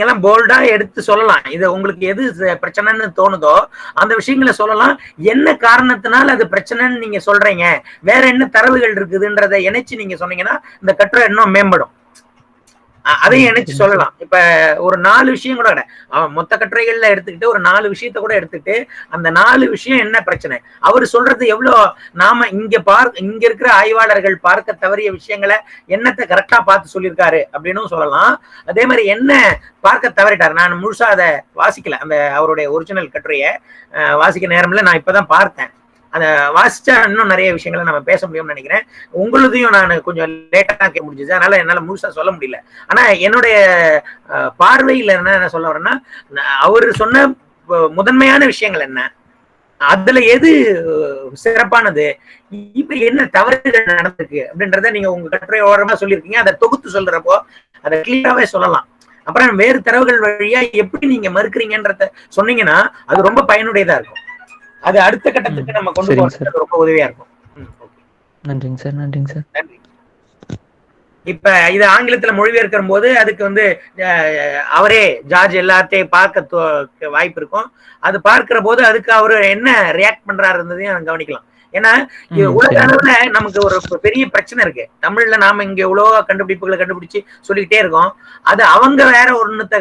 எல்லாம் போல்டா எடுத்து சொல்லலாம். இது உங்களுக்கு எது பிரச்சனைன்னு தோணுதோ அந்த விஷயங்களை சொல்லலாம். என்ன காரணத்தினால அது பிரச்சனைன்னு நீங்க சொல்றீங்க, வேற என்ன தரவுகள் இருக்குதுன்றதை இணைச்சு நீங்க சொன்னீங்கன்னா இந்த கட்டுரை இன்னும் மேம்படும். அதையும் இணைச்சு சொல்லலாம். இப்ப ஒரு 4 விஷயம் கூட அவன் மொத்த கட்டுரைகள்ல எடுத்துக்கிட்டு ஒரு 4 விஷயத்த கூட எடுத்துக்கிட்டு அந்த 4 விஷயம் என்ன பிரச்சனை, அவரு சொல்றது எவ்வளவு நாம இங்க இருக்கிற ஆய்வாளர்கள் பார்க்க தவறிய விஷயங்களை என்னத்தை கரெக்டா பார்த்து சொல்லியிருக்காரு அப்படின்னு சொல்லலாம். அதே மாதிரி என்ன பார்க்க தவறிட்டாரு. நான் முழுசா அதை வாசிக்கல, அந்த அவருடைய ஒரிஜினல் கட்டுரையை வாசிக்க நேரம்ல, நான் இப்பதான் பார்த்தேன். அதை வாசிச்சா இன்னும் நிறைய விஷயங்களை நம்ம பேச முடியும்னு நினைக்கிறேன். உங்களுதையும் நான் கொஞ்சம் லேட்டா தான் கேட்க முடிஞ்சது, அதனால என்னால முழுசா சொல்ல முடியல. ஆனா என்னுடைய பார்வையில் என்ன சொல்ல வரேன்னா, அவரு சொன்ன முதன்மையான விஷயங்கள் என்ன, அதுல எது சிறப்பானது, இப்ப என்ன தவறுகள் நடந்திருக்கு அப்படின்றத நீங்க உங்க கட்டுரை ஓரமா சொல்லியிருக்கீங்க. அதை தொகுத்து சொல்றப்போ அதை கிளியராவே சொல்லலாம். அப்புறம் வேறு தரவுகள் வழியா எப்படி நீங்க மறுக்கிறீங்கன்றத சொன்னீங்கன்னா அது ரொம்ப பயனுடையதா இருக்கும். அது அடுத்த கட்டத்துக்கு நம்ம கொண்டு போறது ரொம்ப உதவியா இருக்கும். நன்றிங்க சார். நன்றிங்க சார். நன்றி. இப்ப இது ஆங்கிலத்துல மொழிபெயர்க்கிற போது அதுக்கு அவரே ஜார்ஜ் எல்லாத்தையும் பார்க்க வாய்ப்பு இருக்கும். அது பார்க்கிற போது அதுக்கு அவரு என்ன ரியாக்ட் பண்றாருன்றதையும் கவனிக்கலாம். ஏன்னா உலக அளவுல நமக்கு ஒரு பெரிய பிரச்சனை இருக்கு. தமிழ்ல நாம இங்க எவ்வளவோ கண்டுபிடிப்புகளை கண்டுபிடிச்சு சொல்லிக்கிட்டே இருக்கோம். அது அவங்க வேற ஒண்ணுத்த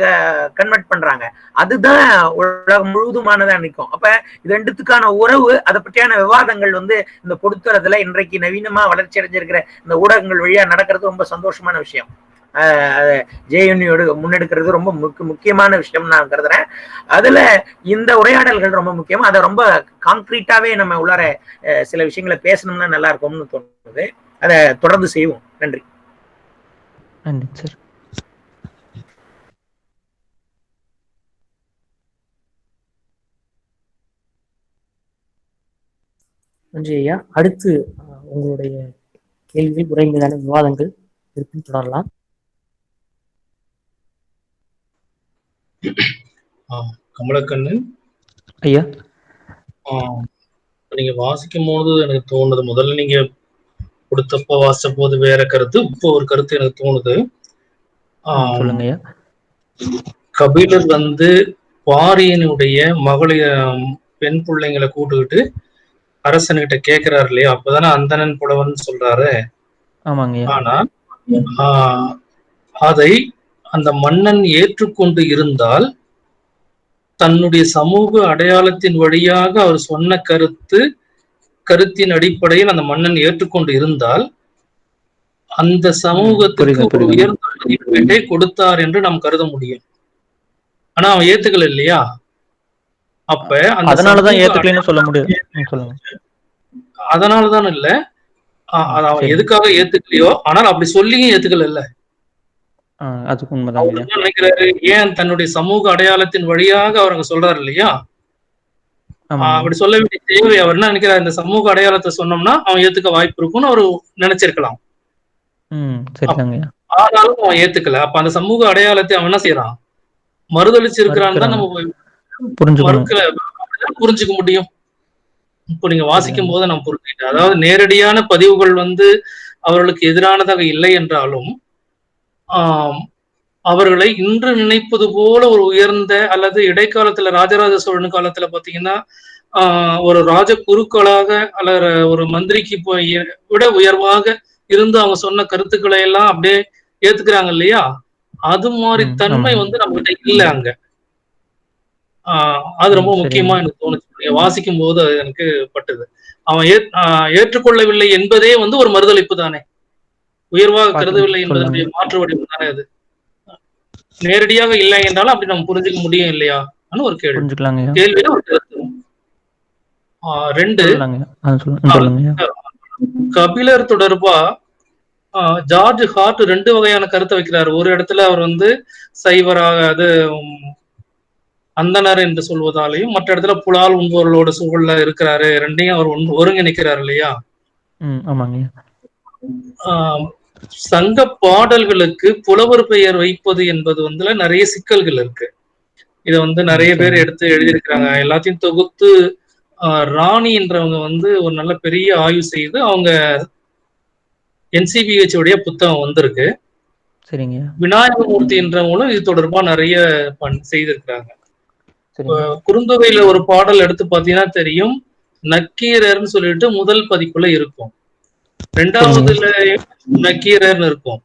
கன்வெர்ட் பண்றாங்க. அதுதான் உலகம் முழுவதுமானதா நிற்கும். அப்ப இது ரெண்டுத்துக்கான உறவு, அதை பற்றியான விவாதங்கள் இந்த பொடுத்துறதுல இன்றைக்கு நவீனமா வளர்ச்சி அடைஞ்சிருக்கிற இந்த ஊடகங்கள் வழியா நடக்கிறது ரொம்ப சந்தோஷமான விஷயம். ஜேஎன்யூ முன்னெடுக்கிறது ரொம்ப முக்கியமான விஷயம் நான் கருதுறேன். அதுல இந்த உரையாடல்கள் ரொம்ப முக்கியம். அதை ரொம்ப கான்கிரீட்டாவே நம்ம உள்ளார சில விஷயங்களை பேசணும்னா நல்லா இருக்கும்னு தோணுது. அதை தொடர்ந்து செய்வோம். நன்றி. நன்றி சார். நன்றி ஐயா. அடுத்து உங்களுடைய கேள்வி, உரை மீதான விவாதங்கள் தொடரலாம். கமலக்கண்ணன் ஐயா. நீங்க வாசிக்கும் போது எனக்கு தோணுது, முதல்ல நீங்க கொடுத்தப்ப வாசிச்ச போது வேற கருத்து, இப்போ ஒரு கருத்து எனக்கு தோணுது. சொல்லுங்க ஐயா. கபிலர் வந்து பாரியனுடைய பெண் பிள்ளைங்களை கூட்டுக்கிட்டு அரசன்கிட்ட கேட்கிறாரு இல்லையா, அப்பதானே அந்தணன் புலவன் சொல்றாரு. ஆமாங்க. ஆனா அதை அந்த மன்னன் ஏற்றுக்கொண்டு இருந்தால், தன்னுடைய சமூக அடையாளத்தின் வழியாக அவர் சொன்ன கருத்தின் அடிப்படையில் அந்த மன்னன் ஏற்றுக்கொண்டு இருந்தால், அந்த சமூகத்துக்கு ஒரு உயர்ந்த மதிப்பீட்டை கொடுத்தார் என்று நாம் கருத முடியும். ஆனா அவன் ஏத்துக்கல இல்லையா, அப்ப அதனாலதான் ஏத்துக்கலன்னு சொல்ல முடியும். அதனாலதான் இல்ல, அவன் எதுக்காக ஏத்துக்கலையோ, ஆனால் அப்படி சொல்லியும் ஏத்துக்கல இல்ல. அதுக்கு உண்மைதான் நினைக்கிறாரு, ஏன் தன்னுடைய சமூக அடையாளத்தின் வழியாக அவர் அங்க சொல்றாரு இல்லையா, அப்படி சொல்ல வேண்டிய தேவை. அவர் என்ன நினைக்கிறார், இந்த சமூக அடையாளத்தை சொன்னோம்னா அவன் ஏத்துக்க வாய்ப்பு இருக்கும்னு அவர் நினைச்சிருக்கலாம். ஆனாலும் அவன் ஏத்துக்கல. அப்ப அந்த சமூக அடையாளத்தை அவன் என்ன செய்யறான், மறுதளிச்சு இருக்கிறான்னு தான் நம்ம புரிஞ்சுக்க முடியும். இப்போ நீங்க வாசிக்கும் போது நான் புரிஞ்சுக்கிட்டேன். அதாவது நேரடியான பதிவுகள் அவர்களுக்கு எதிரானதாக இல்லை என்றாலும், அவர்களை இன்று நினைப்பது போல ஒரு உயர்ந்த, அல்லது இடைக்காலத்துல ராஜராஜ சோழன் காலத்துல பாத்தீங்கன்னா ஒரு ராஜ குருக்களாக அல்லது ஒரு மந்திரிக்கு விட உயர்வாக இருந்து அவங்க சொன்ன கருத்துக்களை எல்லாம் அப்படியே ஏத்துக்கிறாங்க இல்லையா, அது மாதிரி தன்மை நம்ம கிட்ட இல்ல அங்க. அது ரொம்ப முக்கியமா எனக்கு தோணுச்சு வாசிக்கும் போது, அது எனக்கு பட்டது. அவன் ஏற்றுக்கொள்ளவில்லை என்பதே ஒரு மறுதளிப்பு தானே, உயர்வாக கருதவில்லை என்பதனுடைய மாற்று வடிவம் தானே அது. நேரடியாக இல்லை என்றாலும் அப்படி நம்ம புரிஞ்சுக்க முடியும் இல்லையா ஒரு கேள்வியில ஒரு கருத்து. 2, கபிலர் தொடர்பா ஜார்ஜ் ஹார்ட் 2 வகையான கருத்தை வைக்கிறார். ஒரு இடத்துல அவர் சைவராக, அது அந்தனர் என்று சொல்வதாலையும், மற்ற இடத்துல புலால் உண்பவர்களோட சூழல்ல இருக்கிறாரு. ரெண்டையும் அவர் ஒருங்கிணைக்கிறார் இல்லையா. சங்க பாடல்களுக்கு புலவர் பெயர் வைப்பது என்பது நிறைய சிக்கல்கள் இருக்கு. இத நிறைய பேர் எடுத்து எழுதியிருக்கிறாங்க. எல்லாத்தையும் தொகுத்து ராணி என்றவங்க ஒரு நல்ல பெரிய ஆய்வு செய்து அவங்க NCBH உடைய புத்தகம் வந்திருக்கு. விநாயகமூர்த்தி என்றவங்களும் இது தொடர்பா நிறைய செய்திருக்கிறாங்க. குறுந்தொகையில ஒரு பாடல் எடுத்து பாத்தீங்கன்னா தெரியும், நக்கீரர்னு சொல்லிட்டு முதல் பதிப்புல இருக்கும், 2வதுல நக்கீரர்னு இருக்கும்,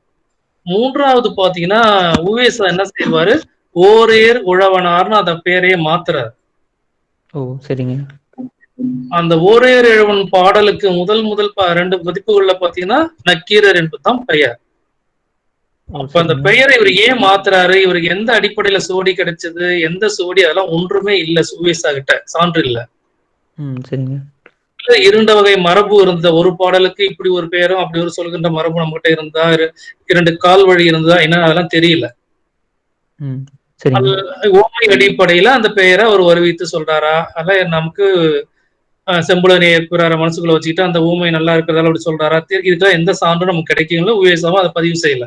3வது பாத்தீங்கன்னா உவேசா என்ன செய்வாரு, ஓரேர் உழவனார்னு அந்த பேரையே மாத்துறாரு. அந்த ஓரேர் இழவன் பாடலுக்கு முதல் 2 பதிப்புகள்ல பாத்தீங்கன்னா நக்கீரர் என்பதுதான் பெயர். அப்ப அந்த பெயரை இவர் ஏன் மாத்துறாரு, இவருக்கு எந்த அடிப்படையில சோடி கிடைச்சது, எந்த சோடி, அதெல்லாம் ஒன்றுமே இல்ல சுவேசா கிட்ட, சான்று இல்ல. 2 வகை மரபு இருந்த ஒரு பாடலுக்கு இப்படி ஒரு பெயரும் அப்படி ஒரு சொல்கின்ற மரபு நம்ம கிட்ட இருந்தா, 2 கால் வழி இருந்தா என்ன, அதெல்லாம் தெரியல. ஓமை அடிப்படையில அந்த பெயரை அவர் வருவித்து சொல்றாரா, அல்ல நமக்கு செம்புலனை ஏற்கிறார மனசுக்குள்ள வச்சுக்கிட்டு அந்த ஊமை நல்லா இருக்கிறதால அப்படி சொல்றாரா, இதுக்கெல்லாம் எந்த சான்றும் நமக்கு கிடைக்குங்களோ உவேசாவும் அதை பதிவு செய்யல.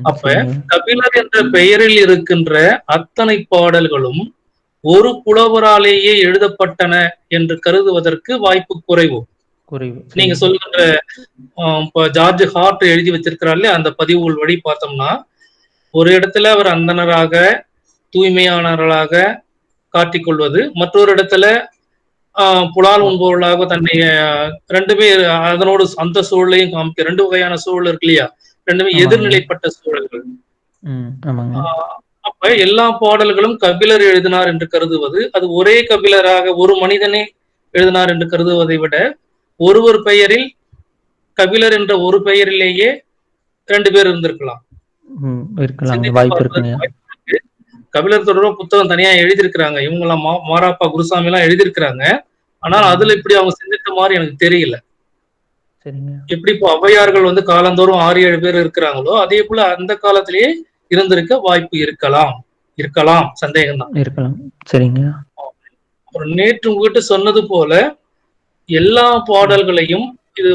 அப்ப கபிலர் என்ற பெயரில் இருக்கின்ற அத்தனை பாடல்களும் ஒரு புலவராலேயே எழுதப்பட்டன என்று கருதுவதற்கு வாய்ப்பு குறைவு. நீங்க சொல்கின்ற ஜார்ஜ் ஹார்ட் எழுதி வச்சிருக்கிறாரு அந்த பதிவுகள் வழி பார்த்தோம்னா, ஒரு இடத்துல அவர் அந்தனராக தூய்மையானவர்களாக காட்டிக்கொள்வது, மற்றொரு இடத்துல புலால் உண்பவர்களாக தன்னை 2மே அதனோடு அந்த சூழலையும் காமிக்க, 2 வகையான சூழல் இருக்கு இல்லையா, 2மே எதிர்நிலைப்பட்ட சூழல்கள். அப்ப எல்லா பாடல்களும் கபிலர் எழுதினார் என்று கருதுவது, அது ஒரே கபிலராக ஒரு மனிதனே எழுதினார் என்று கருதுவதை விட, ஒருவர் பெயரில் கபிலர் என்ற ஒரு பெயரிலேயே 2 பேர் இருந்திருக்கலாம். கபிலர் தொடர்பா புத்தகம் தனியா எழுதியிருக்கிறாங்க, இவங்க எல்லாம் மாராப்பா குருசாமி எல்லாம் எழுதியிருக்கிறாங்க. ஆனால் அதுல இப்படி அவங்க சிந்தித்த மாதிரி எனக்கு தெரியல. எப்படி இப்போ ஔவையார்கள் காலந்தோறும் 6-7 பேர் இருக்கிறாங்களோ, அதே போல அந்த காலத்திலேயே இருந்திருக்க வாய்ப்பு இருக்கலாம், சந்தேகம் தான் இருக்கலாம். சரிங்க. நேற்று உங்ககிட்ட சொன்னது போல எல்லா பாடல்களையும் இது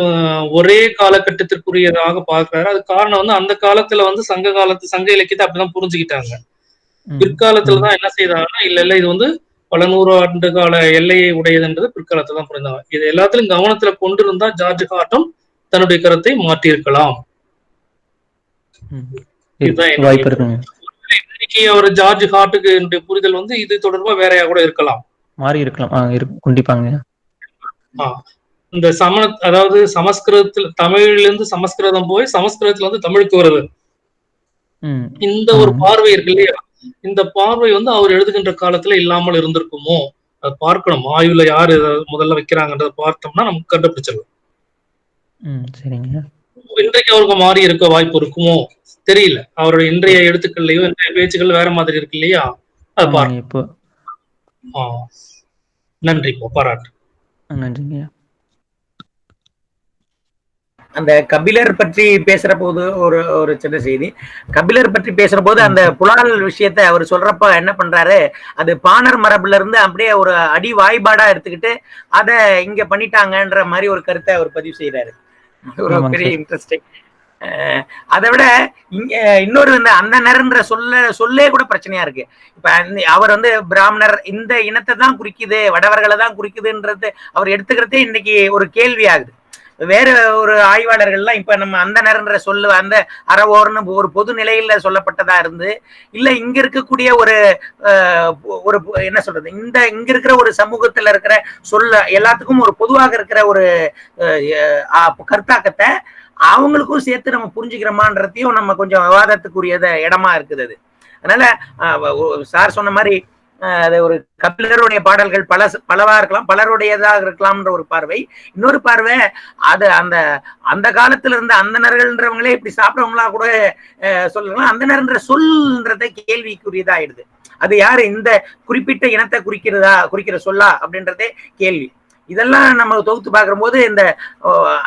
ஒரே காலகட்டத்திற்குரியதாக பார்க்கிறாரு. அது காரணம் அந்த காலத்துல சங்க இலக்கியத்தை அப்படிதான் புரிஞ்சுக்கிட்டாங்க. பிற்காலத்துலதான் என்ன செய்தாங்கன்னா இல்ல இது வந்து பல நூறு ஆண்டு கால எல்லையை உடையதுன்றது பிற்காலத்துல தான் புரிந்தாங்க. இது எல்லாத்திலும் கவனத்துல கொண்டிருந்தா ஜார்ஜ் ஹார்ட்டும் தன்னுடைய கருத்தை மாற்றியிருக்கலாம். இதுதான் வாய்ப்பு இருக்குங்க. இன்னைக்கு அவர் ஜார்ஜ் ஹார்ட்டுக்கு என்னுடைய புரிதல் வந்து இது தொடர்பா வேறையா கூட இருக்கலாம், மாறி இருக்கலாம். கண்டிப்பாங்க. இந்த அதாவது சமஸ்கிருதத்துல தமிழ்ல இருந்து சமஸ்கிருதம் போய் சமஸ்கிருதத்துல வந்து தமிழுக்கு வருது. இந்த ஒரு பார்வை இருக்கு இல்லையா, இந்த பார்வை வந்து அவர் எழுதுகின்ற காலத்துல இல்லாமல் இருந்திருக்குமோ, அதை பார்க்கணும். ஆய்வுல யாரு முதல்ல வைக்கிறாங்கன்றத பார்த்தோம்னா நமக்கு கண்டுபிடிச்சிடலாம். சரிங்க. இன்றைக்கு அவருக்கு மாறி இருக்க வாய்ப்பு இருக்குமோ தெரியல. அவருடைய இன்றைய எழுத்துக்கள்லயோ இன்றைய பேச்சுக்கள் வேற மாதிரி இருக்கு இல்லையா, அது பார்ப்போம். நன்றி, பாராட்டு. நன்றிங்க. அந்த கபிலர் பற்றி பேசுற போது ஒரு சின்ன செய்தி. கபிலர் பற்றி பேசுற போது அந்த புலால் விஷயத்த அவர் சொல்றப்ப என்ன பண்றாரு, அது பாணர் மரபுல இருந்து அப்படியே ஒரு அடி வாய்பாடா எடுத்துக்கிட்டு அத இங்க பண்ணிட்டாங்கன்ற மாதிரி ஒரு கருத்தை அவர் பதிவு செய்யறாரு. ஒரு பெரிய இன்ட்ரெஸ்டிங். அதை விட இங்க இன்னொரு அந்த நர்ன்ற சொல்லே கூட பிரச்சனையா இருக்கு. இப்ப அவர் வந்து பிராமணர் இந்த இனத்தை தான் குறிக்குது, வடவர்களை தான் குறிக்குதுன்றது அவர் எடுத்துக்கிறதே இன்னைக்கு ஒரு கேள்வி ஆகுது. வேற ஒரு ஆய்வாளர்கள்லாம் இப்ப நம்ம அந்த நரன்ற சொல்லு அந்த அறவோர்னு ஒரு பொது நிலையில சொல்லப்பட்டதா இருந்து, இல்ல இங்க இருக்கக்கூடிய ஒரு என்ன சொல்றது, இங்க இருக்கிற ஒரு சமூகத்துல இருக்கிற எல்லாத்துக்கும் ஒரு பொதுவாக இருக்கிற ஒரு கருத்தாக்கத்தை அவங்களுக்கும் சேர்த்து நம்ம புரிஞ்சுக்கிறோமான்றதையும் நம்ம கொஞ்சம் விவாதத்துக்குரியத இடமா இருக்குது அது. அதனால சார் சொன்ன மாதிரி அது ஒரு கபிலருடைய பாடல்கள் பலவா இருக்கலாம், பலருடையதாக இருக்கலாம்ன்ற ஒரு பார்வை. இன்னொரு பார்வை, அது அந்த காலத்துல இருந்த அந்தணர்கள்ன்றவங்களே இப்படி சாப்பிடவங்களா கூட சொல்லலாம். அந்தணர்ன்ற சொல்ன்றத கேள்விக்குரியதாயிடுது. அது யாரு, இந்த குறிப்பிட்ட இனத்தை குறிக்கிற சொல்லா அப்படின்றதே கேள்வி. இதெல்லாம் நம்ம தொகுத்து பார்க்கிற போது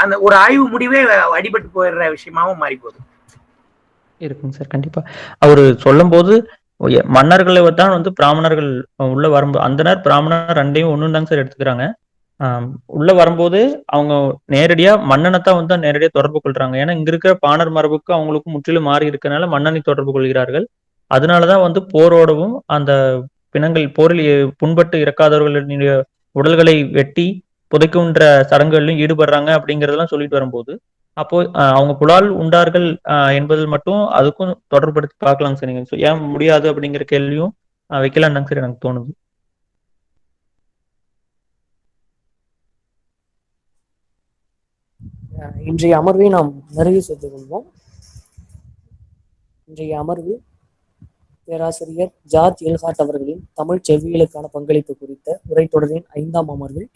அந்த ஒரு ஆய்வு முடிவே அடிபட்டு போயிடுற விஷயமாவும் மாறி போகுது. இருக்குங்க சார். கண்டிப்பா அவரு சொல்லும் போது மன்னர்களை தான் வந்து பிராமணர்கள் உள்ள வரும்போது அந்தனர் பிராமணர் ரெண்டையும் ஒண்ணு தாங்க சார் எடுத்துக்கிறாங்க. உள்ள வரும்போது அவங்க நேரடியா மன்னனைத்தான் வந்து நேரடியா தொடர்பு கொள்றாங்க. ஏன்னா இங்க இருக்கிற பாணர் மரபுக்கு அவங்களுக்கும் முற்றிலும் மாறி இருக்கனால மன்னனை தொடர்பு கொள்கிறார்கள். அதனாலதான் வந்து போரோடவும் அந்த பிணங்கள் போரில் புண்பட்டு இறக்காதவர்களுடைய உடல்களை வெட்டி புதைக்குன்ற சடங்குகளிலும் ஈடுபடுறாங்க அப்படிங்கறதெல்லாம் சொல்லிட்டு வரும்போது, அப்போ அவங்க புலால் உண்டார்கள் என்பதில் மட்டும் அதுக்கும் தொடர்புபடுத்தி பார்க்கலாம் சார். நீங்க ஏன் முடியாது அப்படிங்கிற கேள்வியும் வைக்கலாம் சார் எனக்கு தோணுது. இன்றைய அமர்வை நாம் நிறைவு செய்து கொள்வோம். இன்றைய அமர்வு பேராசிரியர் ஜார்ஜ் எல் ஹார்ட் அவர்களின் தமிழ் செவ்வியலுக்கான பங்களிப்பு குறித்த உரைத்தொடரின் 5ஆம் அமர்வில்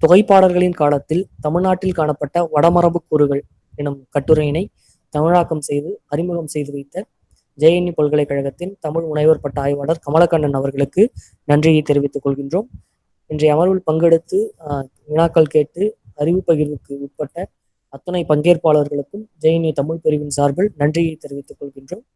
தொகைப்பாடல்களின் காலத்தில் தமிழ்நாட்டில் காணப்பட்ட வடமரபு கூறுகள் எனும் கட்டுரையினை தமிழாக்கம் செய்து அறிமுகம் செய்து வைத்த ஜேஎன்யூ பல்கலைக்கழகத்தின் தமிழ் முனைவர் பட்ட ஆய்வாளர் கமலக்கண்ணன் அவர்களுக்கு நன்றியை தெரிவித்துக் கொள்கின்றோம். இன்றைய அமர்வில் பங்கெடுத்து வினாக்கள் கேட்டு அறிவு பகிர்வுக்கு உட்பட்ட அத்தனை பங்கேற்பாளர்களுக்கும் ஜேஎன்யூ தமிழ் பிரிவின் சார்பில் நன்றியை தெரிவித்துக் கொள்கின்றோம்.